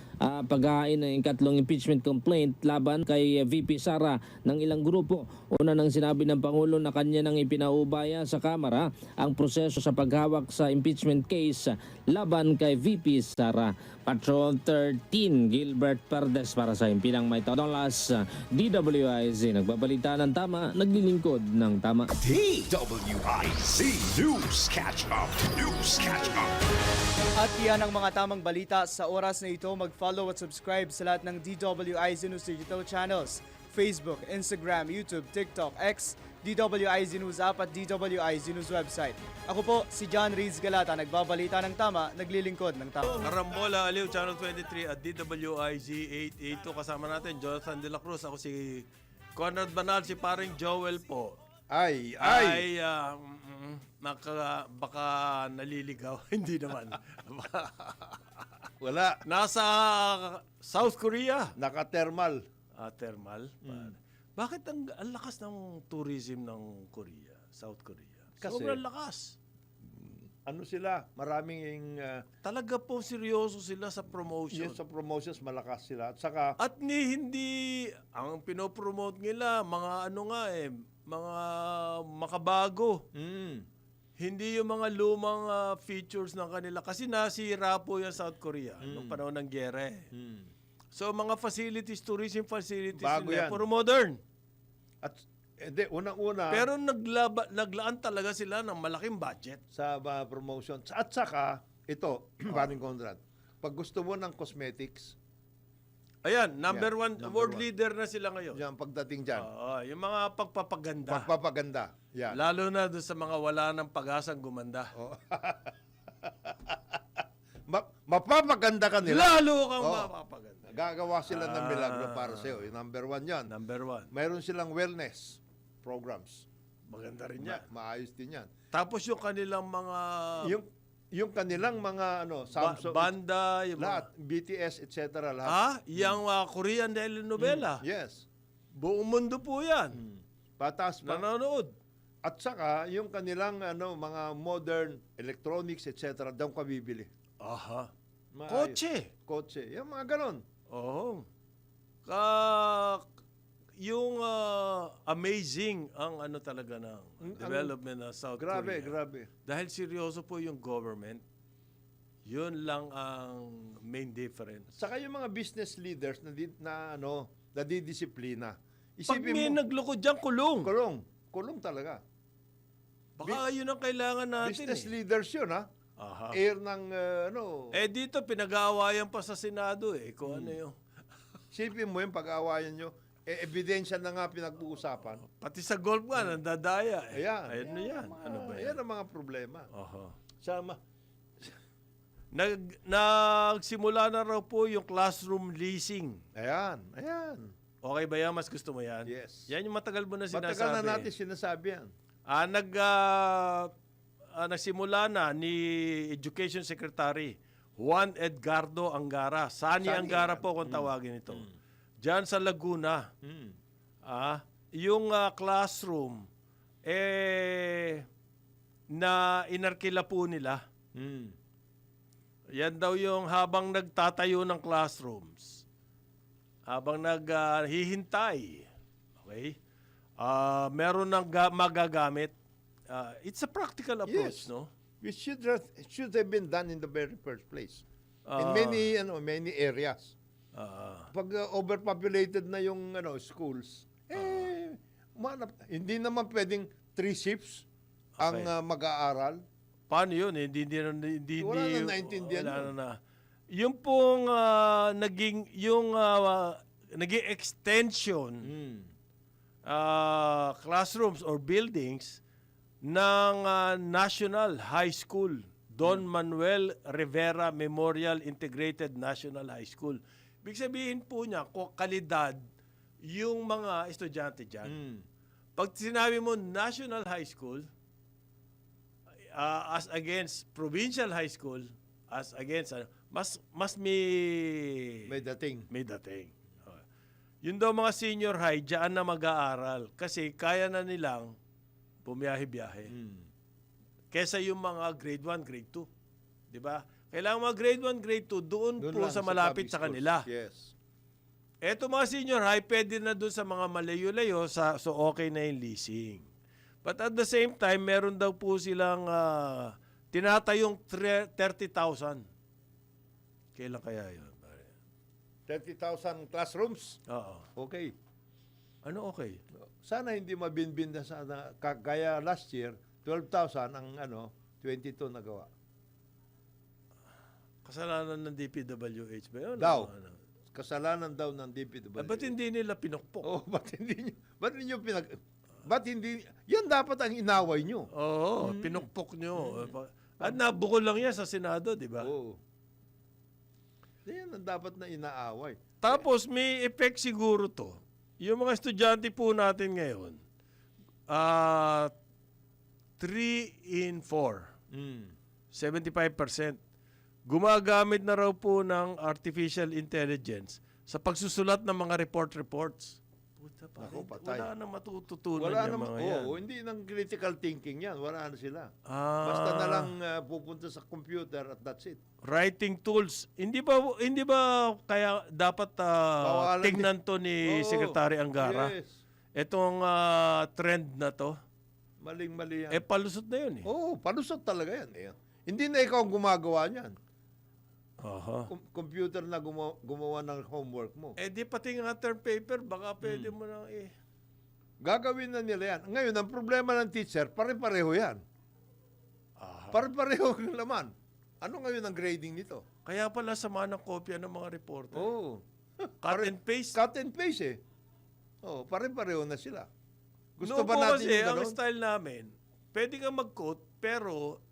paghain ng ikatlong impeachment complaint laban kay VP Sara ng ilang grupo. Una nang sinabi ng Pangulo na kanya nang ipinaubaya sa Kamara ang proseso sa paghawak sa impeachment case laban kay VP Sara. Patrol 13 Gilbert Perez para sa impilang may todolas. DWIZ nagbabalita ng tama, naglilingkod ng tama. DWIZ News Catch Up. News Catch Up. At yan ang mga tamang balita sa oras na ito. Mag-follow at subscribe sa lahat ng DWIZ News digital channels. Facebook, Instagram, YouTube, TikTok, X, DWIZ News app at DWIZ News website. Ako po si John Reeds Galata, nagbabalita ng tama, naglilingkod ng tama. Karambola Aliw, Channel 23 at DWIZ 882. Kasama natin, Jonathan De La Cruz. Ako si Conrad Banal, si paring Joel po. Baka naliligaw. Hindi naman. Wala. Nasa South Korea. Naka-thermal. Thermal. Bakit ang lakas ng tourism ng Korea, South Korea? Kasi- Sobrang lakas. Ano sila? Maraming Talaga po seryoso sila sa promotion. yun sa promotions, malakas sila. At saka, At hindi ang pinopromote nila mga mga makabago. Hindi yung mga lumang features ng kanila kasi nasira po yung South Korea nung panahon ng gyera. So mga facilities, tourism facilities Bago nila, yan. puro modern. at hindi, unang-una, Pero naglaan talaga sila ng malaking budget. sa promotion. At saka, ito, paring Conrad, pag gusto mo ng cosmetics, Ayan, number one, number world one. leader na sila ngayon. yan, pagdating dyan, Oo, yung mga pagpapaganda. pagpapaganda. Yan. Lalo na doon sa mga wala ng pag-asang gumanda. Oh. Mapapaganda ka nila. Lalo kang Oo. mapapaganda. Gagawa sila ng milagro para sa'yo. Yung number one yan. Number one. Mayroon silang wellness programs. Maganda rin yan. Maayos din yan. Tapos yung kanilang mga Yung kanilang mga Samsung, banda, yung lahat, BTS, etc. lahat. Yung Korean telenovela. Yes. Buong mundo po yan. Patas pa. Nanonood. At saka, yung kanilang mga modern electronics, etc. daw ka bibili. Aha. Maayos. Kotse. Yung mga ganon. Oo. Yung amazing ang talaga ng development ng South Grabe, Korea. grabe. Dahil seryoso po yung government, yun lang ang main difference. Saka yung mga business leaders na nadidisiplina. Pag may nagloko dyan, kulong. Kulong talaga. Baka yun ang kailangan natin. Business leaders yun, ha? Aha. Air ng, Dito, pinag-aawayan pa sa Senado kung ano yun. Sipin mo yung pag-aawayan nyo, ebidensya na nga pinag-uusapan. Pati sa golf nga, nandadaya. Ayan. Ano yan? Ano ba Ayan yan? ang mga problema. Oho. Sama. Nagsimula na raw po yung classroom leasing. Ayan. Okay ba yan? Mas gusto mo yan? Yes. Yan yung matagal mo na sinasabi. Matagal na natin sinasabi yan. Nagsimula na ni Education Secretary Juan Edgardo Angara. Sani Angara po kung tawagin ito. Diyan sa Laguna. Yung classroom na inarkila po nila. Yan daw yung habang nagtatayo ng classrooms. Habang naghihintay. Okay? Meron ng magagamit. It's a practical approach, Yes. no? It should have been done in the very first place. In many areas. Pag overpopulated na yung schools, hindi naman pwedeng 3 shifts ang mag-aaral. Paano yun? Hindi Wala na naintindihan wala yun. na. Yung pong naging extension classrooms or buildings ng National High School, Don Manuel Rivera Memorial Integrated National High School. Ibig sabihin po niya, kalidad yung mga estudyante dyan. Pag sinabi mo National High School, as against Provincial High School, as against, mas may dating. May dating. Okay. Yun daw mga senior high, dyan na mag-aaral. Kasi kaya na nilang bumiyahe-biyahe. Kesa yung mga grade 1, grade 2. Di ba? Kailangan mga grade 1, grade 2, doon po lang sa malapit public sa schools. kanila. Yes. Eto mga senior high, pwede na doon sa mga malayo-layo, so okay na yung leasing. But at the same time, meron daw po silang tinatayong 30,000. Kailan kaya yun? 30,000 classrooms. Oo. Okay. Ano okay? Sana hindi mabinbinda sana. Kagaya last year, 12,000 ang 22 nagawa. Kasalanan ng DPWH ba yun? Daw. Kasalanan daw ng DPWH. Ba't hindi nila pinukpok? Ba't hindi, yan dapat ang inaway nyo. Oo, pinukpok nyo. At nabukol lang yan sa Senado, di ba? Oo. Yan ang dapat na inaaway. Tapos may effect siguro to. Yung mga estudyante po natin ngayon, 3 in 4, 75%, gumagamit na raw po ng artificial intelligence sa pagsusulat ng mga reports. Puta pa, Ako, patay. wala na matututunan Wala yung naman, mga yan. hindi ng critical thinking yan. Wala na sila. Ah. Basta na lang pupunta sa computer at that's it. Writing tools. Hindi ba kaya dapat Bawalan tingnan to ni Oo. Secretary Angara? Yes. Itong trend na to. Maling-mali yan. Palusot na yun eh. Oo, palusot talaga yan. Hindi na ikaw ang gumagawa niyan. Aha. Computer na gumawa ng homework mo. Di pati nga term paper, baka pwede mo na Gagawin na nila yan. Ngayon, ang problema ng teacher, pare-pareho yan. Pare-pareho ang laman. Ano ngayon ang grading nito? Kaya pala sama ng kopya ng mga reporter. Oo. Cut and paste. Cut and paste pare-pareho na sila. Gusto Noon ba po natin kasi, yung ang gano'n? style namin, pwede kang mag-quote, pero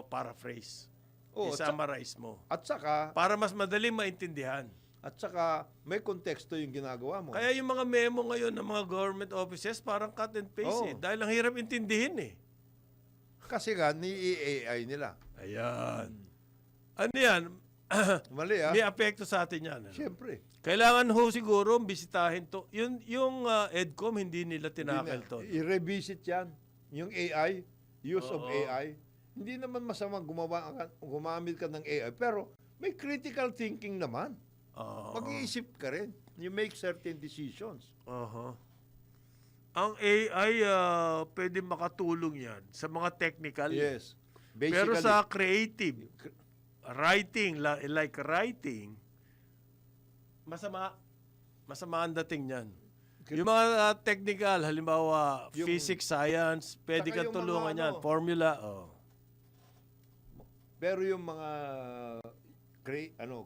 paraphrase. Oo, I-summarize mo. At saka, Para mas madaling maintindihan. may konteksto yung ginagawa mo. Kaya yung mga memo ngayon ng mga government offices, parang cut and paste Oo. Dahil ang hirap intindihin Kasi nga, ni-AI nila. Ayan. Ano yan? Mali May apekto sa atin yan. Siyempre. Kailangan bisitahin to. Yung EDCOM, hindi nila tinakil to. I-revisit yan. Yung AI, use of AI. Hindi naman masama gumamit ka ng AI. Pero may critical thinking naman. Mag-iisip ka rin. You make certain decisions. Ang AI, pwede makatulong yan sa mga technical. Yes. Pero sa creative, writing, like writing, masama ang dating niyan. Yung mga technical, halimbawa, physics, science, pwede kang Saka yung tulungan mga yan. Formula, Pero yung mga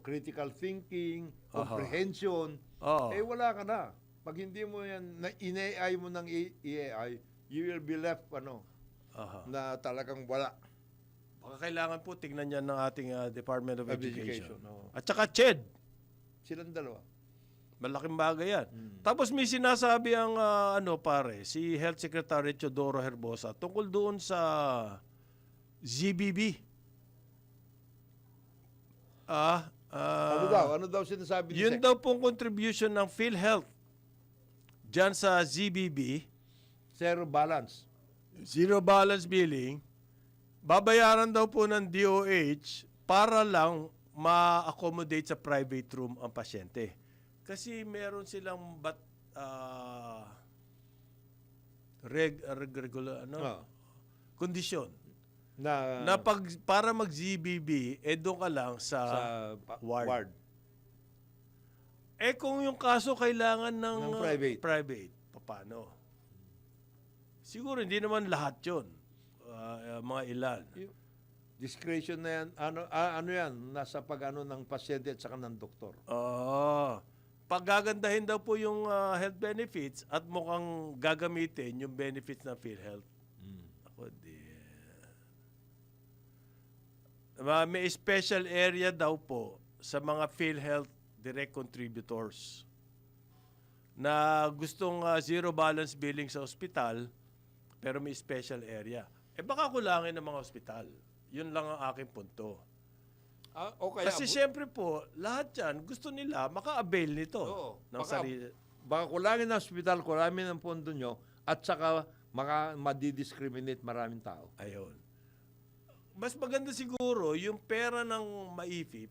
critical thinking, comprehension, wala ka na. Pag hindi mo yan, na in-AI mo ng AI, you will be left, Aha. na talagang wala. Baka kailangan po tignan yan ng ating Department of Education. oo. At saka CHED. Silang dalawa. Malaking bagay yan. Tapos may sinasabi ang pare, si Health Secretary Teodoro Herbosa tungkol doon sa ZBB. Ano daw sinasabi ni Yun Sec? daw pong contribution ng PhilHealth dyan sa ZBB, Zero balance. Zero Balance Billing, babayaran daw po ng DOH para lang ma-accommodate sa private room ang pasyente. Kasi meron silang regular kondisyon na para mag-ZBB doon ka lang sa ward. Kung yung kaso kailangan ng private, paano? Siguro hindi naman lahat 'yon. Mga ilan. Discretion na yan. Ano yan? Nasa pag-ano ng pasyente at saka ng doktor. Paggagandahin daw po yung health benefits at mukhang gagamitin yung benefits ng PhilHealth. Ako may special area daw po sa mga PhilHealth direct contributors na gustong zero balance billing sa ospital pero may special area. Baka kulangin ng mga ospital. Yun lang ang aking punto. Kasi siyempre po, lahat yan, gusto nila maka-avail nito. Ng sarili. Baka kulangin ng ospital, kulangin ng pondo nyo, at saka madidiscriminate maraming tao. Ayun. Mas maganda siguro yung pera ng MAIFIP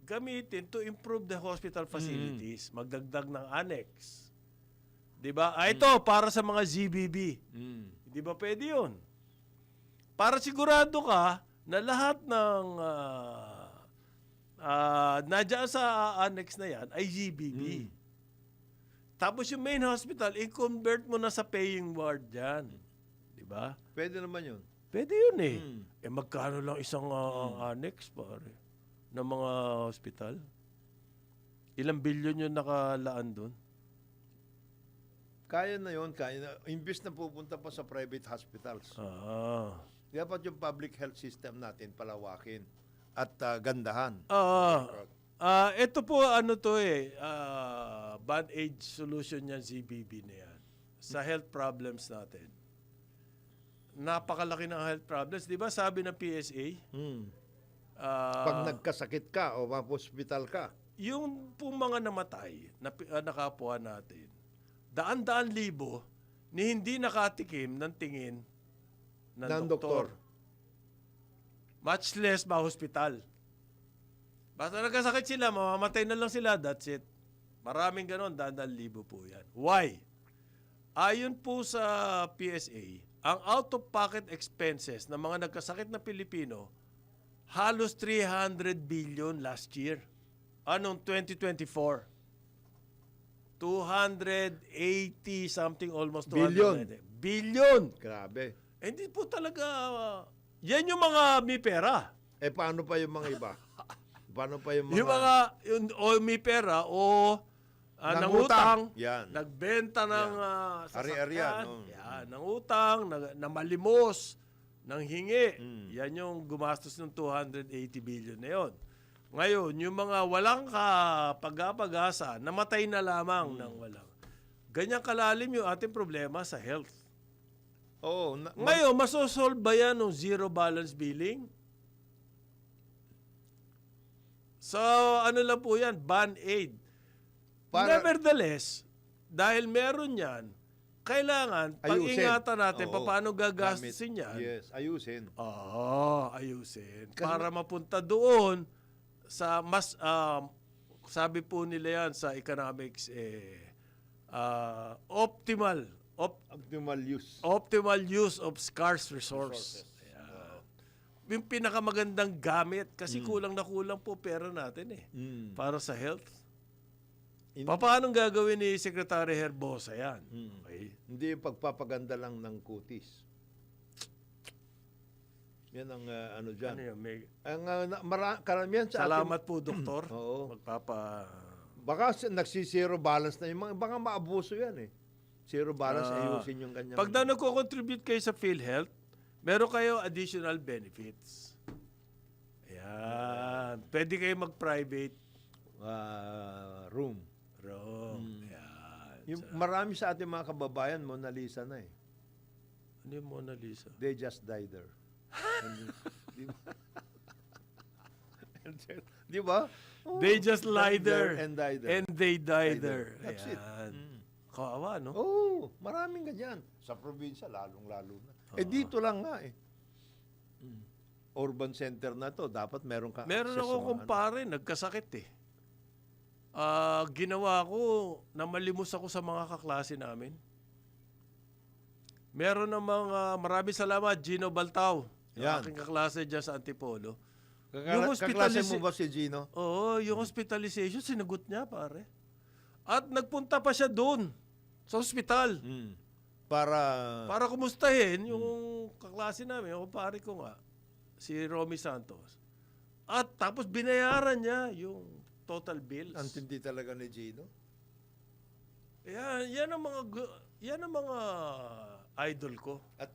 gamitin to improve the hospital facilities. Magdagdag ng annex. Diba? Ito, para sa mga ZBB. Di ba pwede yun? Para sigurado ka na lahat ng nadyan sa annex na yan ay ZBB. Tapos yung main hospital, i-convert mo na sa paying ward dyan. Di ba? Pwede naman yun. Pwede yun eh. Magkano lang isang annex, pare, ng mga hospital? Ilang bilyon yung nakalaan doon? Kaya na yun, kaya na. Imbis na pupunta pa sa private hospitals. Dapat yung public health system natin palawakin at gandahan. Ito po, band-aid solution yan, ZBB na yan. Sa health problems natin. Napakalaki ng health problems. Di ba sabi ng PSA? Pag nagkasakit ka o hospital ka. Yung pong mga namatay na nakapwa natin, daan-daan libo ni hindi nakatikim ng tingin ng doktor. Much less ma-hospital. Basta nagkasakit sila, mamamatay na lang sila, that's it. Maraming ganon, daan-daan libo po yan. Why? Ayon po sa PSA, ang out-of-pocket expenses ng mga nagkasakit na Pilipino, halos 300 billion last year. Anong 2024? 280 something, almost 200 billion. Grabe. Hindi po talaga, yan yung mga may pera. Paano pa yung mga iba? Paano pa yung mga... o may pera o nangutang, yan. nagbenta ng Ari-arian. Yan, nangutang, namalimos, nang hingi. Yan yung gumastos ng 280 billion na yun. Ngayon, yung mga walang pag-apag-asa, namatay na lamang ng walang. Ganyan kalalim yung ating problema sa health. Ngayon, masosolve ba yan ng zero balance billing? So, ano lang po yan? Band-aid. Nevertheless, dahil meron yan, kailangan pag-ingatan natin paano gagastusin yan. Yes, ayusin. Ayusin. Para mapunta doon sa mas, sabi po nila yan sa economics, optimal use of scarce resources. Yung pinakamagandang gamit kasi kulang na kulang po pera natin para sa health. Paano gagawin ni Secretary Herbosa yan? Okay. Hindi yung pagpapaganda lang ng kutis. Yan ang ano dyan. Ano yun? Karamihan sa Salamat po, Doktor. Oo. Baka nagsi-zero balance na yung mga, baka maabuso yan eh. Zero balance, ayusin yung kanyang... Pag na nagko-contribute kayo sa PhilHealth, meron kayo additional benefits. Ayan. Pwede kayo mag-private room. Ayan. Yung marami sa ating mga kababayan, Mona Lisa na eh. Ano yung Mona Lisa? They just died there. Di ba? Di ba? They just lie there. And died there. And they die there. That's it. Ayan. Kawawa, no? Oo, maraming ganyan. Sa probinsya, lalong-lalo na. Dito lang nga eh. Urban center na to, dapat meron kang Meron access ako sa mga kumpare, nagkasakit eh. Ginawa ko, namalimos ako sa mga kaklase namin. Meron namang, maraming salamat, Gino Baltao. Yung Yan. aking kaklase dyan sa Antipolo. Kaklase mo ba si Gino? Oo, yung hospitalization, sinagot niya, pare. At nagpunta pa siya doon, sa ospital. Para kumustahin yung kaklase namin, yung pare ko nga, si Romy Santos. At tapos binayaran niya yung total bills. Ang tindi talaga ni Gino. Yan ang mga idol ko. At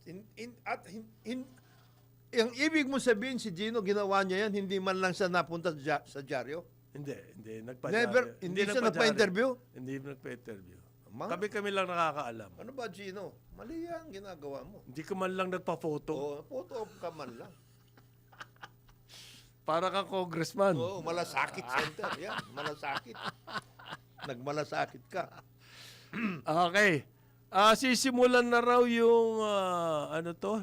yung ibig mo sabihin si Gino, ginawa niya yan, hindi man lang siya napunta sa dyaryo? Hindi. Never, hindi siya nagpa-interview? Hindi nagpa-interview. Ma? Kami lang nakakaalam. Ano ba, Gino? Mali yan, ginagawa mo. Hindi ka man lang nagpa-photo. Oo, photo op ka man lang. Para kang congressman. Oo, malasakit center. Yan, malasakit. Nagmalasakit ka. Okay. Sisimulan na raw yung,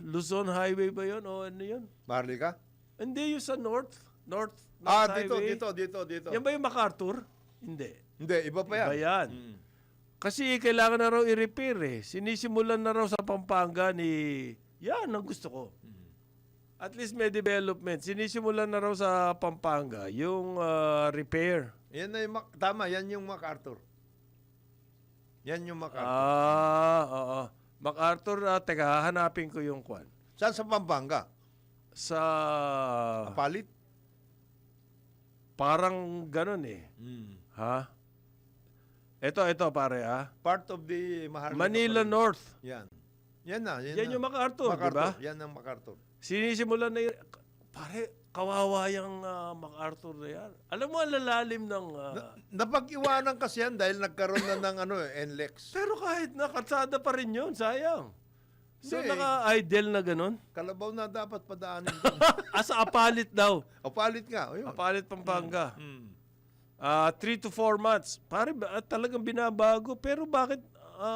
Luzon Highway ba yun? O ano yun? Marley ka? Hindi, yung sa North Dito. Highway. Dito. Yan ba yung MacArthur? Hindi. Hindi, iba pa yan. Iba yan. Kasi kailangan na raw i-repair eh. Sinisimulan na raw sa Pampanga ni... Yan ang gusto ko. At least may development. Sinisimulan na raw sa Pampanga yung repair. Yan na yung, tama, yan yung MacArthur. Yan yung MacArthur. Oo. MacArthur, teka, hanapin ko yung kwan. Saan sa Pampanga? Sa... Palit? Parang ganun eh. Ha? Ito pare Part of the Maharlika. Manila North. Yan. Yan na. Yan yung MacArthur, di ba? Yan ang MacArthur. Sinisimulan na yun. Pare, kawawa yung MacArthur na yan. Alam mo, ang lalalim ng... Napag-iwanan kasi yan dahil nagkaroon na ng NLEX. Pero kahit nakatsada pa rin yun, sayang. So, Hindi. naka-idle na ganun. Kalabaw na dapat padaanin. Sa Apalit daw. O palit nga. O yun. Apalit, Pampanga. 3 to 4 months. Pare, talagang binabago. Pero bakit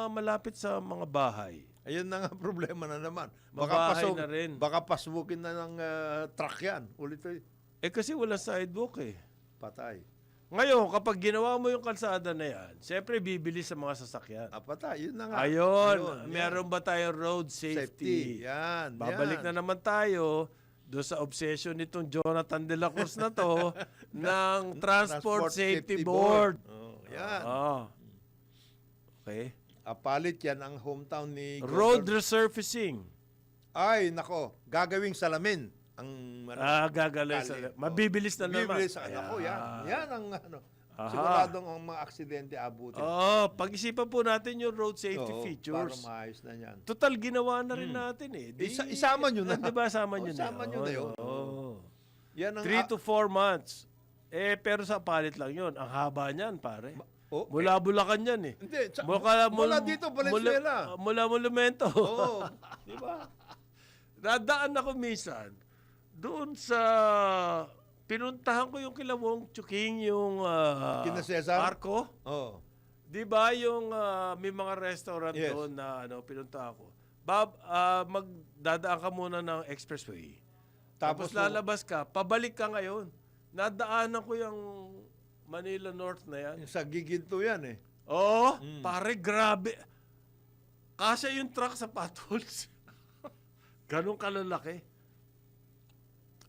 malapit sa mga bahay? Ayun na nga problema na naman. Mabahay na rin. Baka pasbukin na ng truck yan. Ulit Kasi wala sidewalk eh. patay. Ngayon, kapag ginawa mo yung kalsada na yan, siyempre bibili sa mga sasakyan. Patay. Yun na nga. Ayun, meron ba tayong road safety? Yan. Babalik na naman tayo doon sa obsession nitong Jonathan de la Cruz na to ng Transport Safety Board. Yan. Okay. Apalit yan ang hometown ni... Road resurfacing. Ay, nako. Gagawing salamin. Ang Gagaling sa... Mabibilis na naman. Bibilis sa nako. Yan ang siguradong ang mga aksidente abutin. Pag-isipan po natin yung road safety features. Para maayos na yan. Total, ginawa na rin natin eh. Isama nyo na. Di ba, isama nyo na? Isama nyo na yun. Yan ang... 3 to 4 months. Pero sa palit lang yun. Ang haba niyan, pare. Mula Bulacan yan eh. Hindi. Mula dito, Valenzuela. Mula Monumento. Oo. Di ba? Dadaan ako minsan doon sa... Pinuntahan ko yung kilawong Chuking, yung Kina Cesar? Arco. Oo. Di ba yung may mga restaurant Yes. doon na pinunta ako. Magdadaan ka muna ng expressway. Tapos lalabas ka, pabalik ka ngayon. Nadaanan ko yung Manila North na yan. Sa Giginto yan eh. Oo, pare, grabe. Kasya yung truck sa potholes. Ganun kalalaki.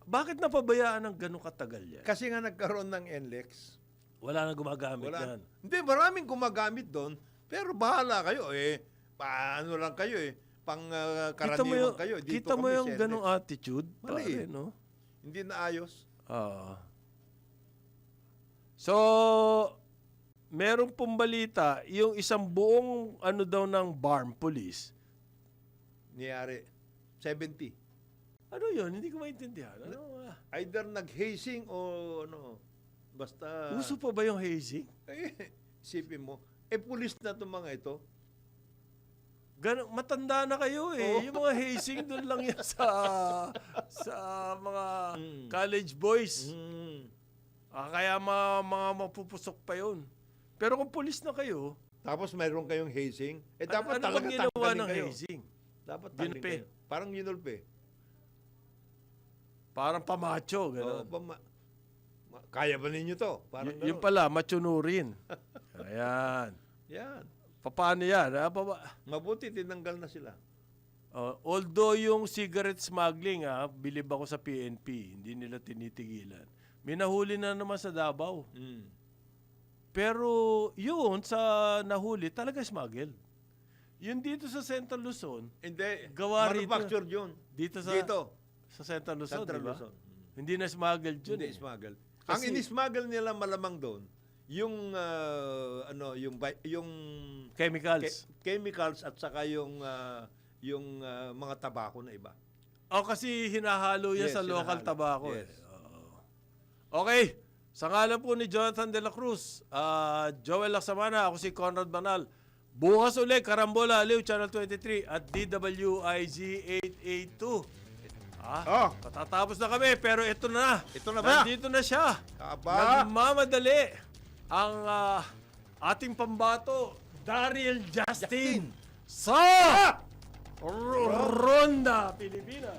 Bakit napabayaan ng ganun katagal yan? Kasi nga nagkaroon ng NLEX. Wala na gumagamit yan. Hindi, maraming gumagamit doon. Pero bahala kayo eh. Paano lang kayo eh. Pang karaniwan kayo. Dito kita mo kami yung sa ganung NLEX. attitude? Mali. Pare, no? Hindi na ayos. So, merong pong balita, yung isang buong ano daw ng BARM police. Niyari, 70. Ano yun? Hindi ko maintindihan. Ano? Either nag-hazing o ano, basta... Uso pa ba yung hazing? Eh, isipin mo, pulis na itong mga ito. Matanda na kayo eh. Oo. Yung mga hazing doon lang yan sa mga college boys. Kaya mga mapupusok pa yun. Pero kung pulis na kayo, Tapos mayroon kayong hazing, dapat ano talaga bang ginawa tanggalin ng kayo. hazing? Dapat tanggalin Ginulpe. kayo. Parang ginulpe. Parang pamacho, Oo, gano'n. kaya ba ninyo to? Parang Yung gano'n. pala, machunurin. Ayan. Yan. Paano yan? Mabuti tinanggal na sila. Although yung cigarette smuggling, bilib ako sa PNP, hindi nila tinitigilan. May nahuli na naman sa Davao. Pero yun, sa nahuli, talaga smuggled. Yun dito sa Central Luzon, Hindi, Gawa rito. manufactured yun. dito sa Central Luzon, Central di ba? Luzon. Hindi na smuggled yun. Hindi eh. smuggled. Kasi- Ang ini-smuggle nila malamang doon, yung Chemicals. chemicals at saka yung mga tabako na iba. Kasi hinahalo yan Yes, sa local hinahalo. tobacco. Yes. Okay. Sa ngalan po ni Jonathan De La Cruz, Joel Laksamana, ako si Conrad Banal. Bukas ulit, Karambola, Aliw, Channel 23 at DWIZ 882. Patatapos na kami, pero ito na. Ito na ba? Nandito na siya. Aba! Nagmamadali ang ating pambato, Daryl Justin. Sa Ronda, Pilipinas.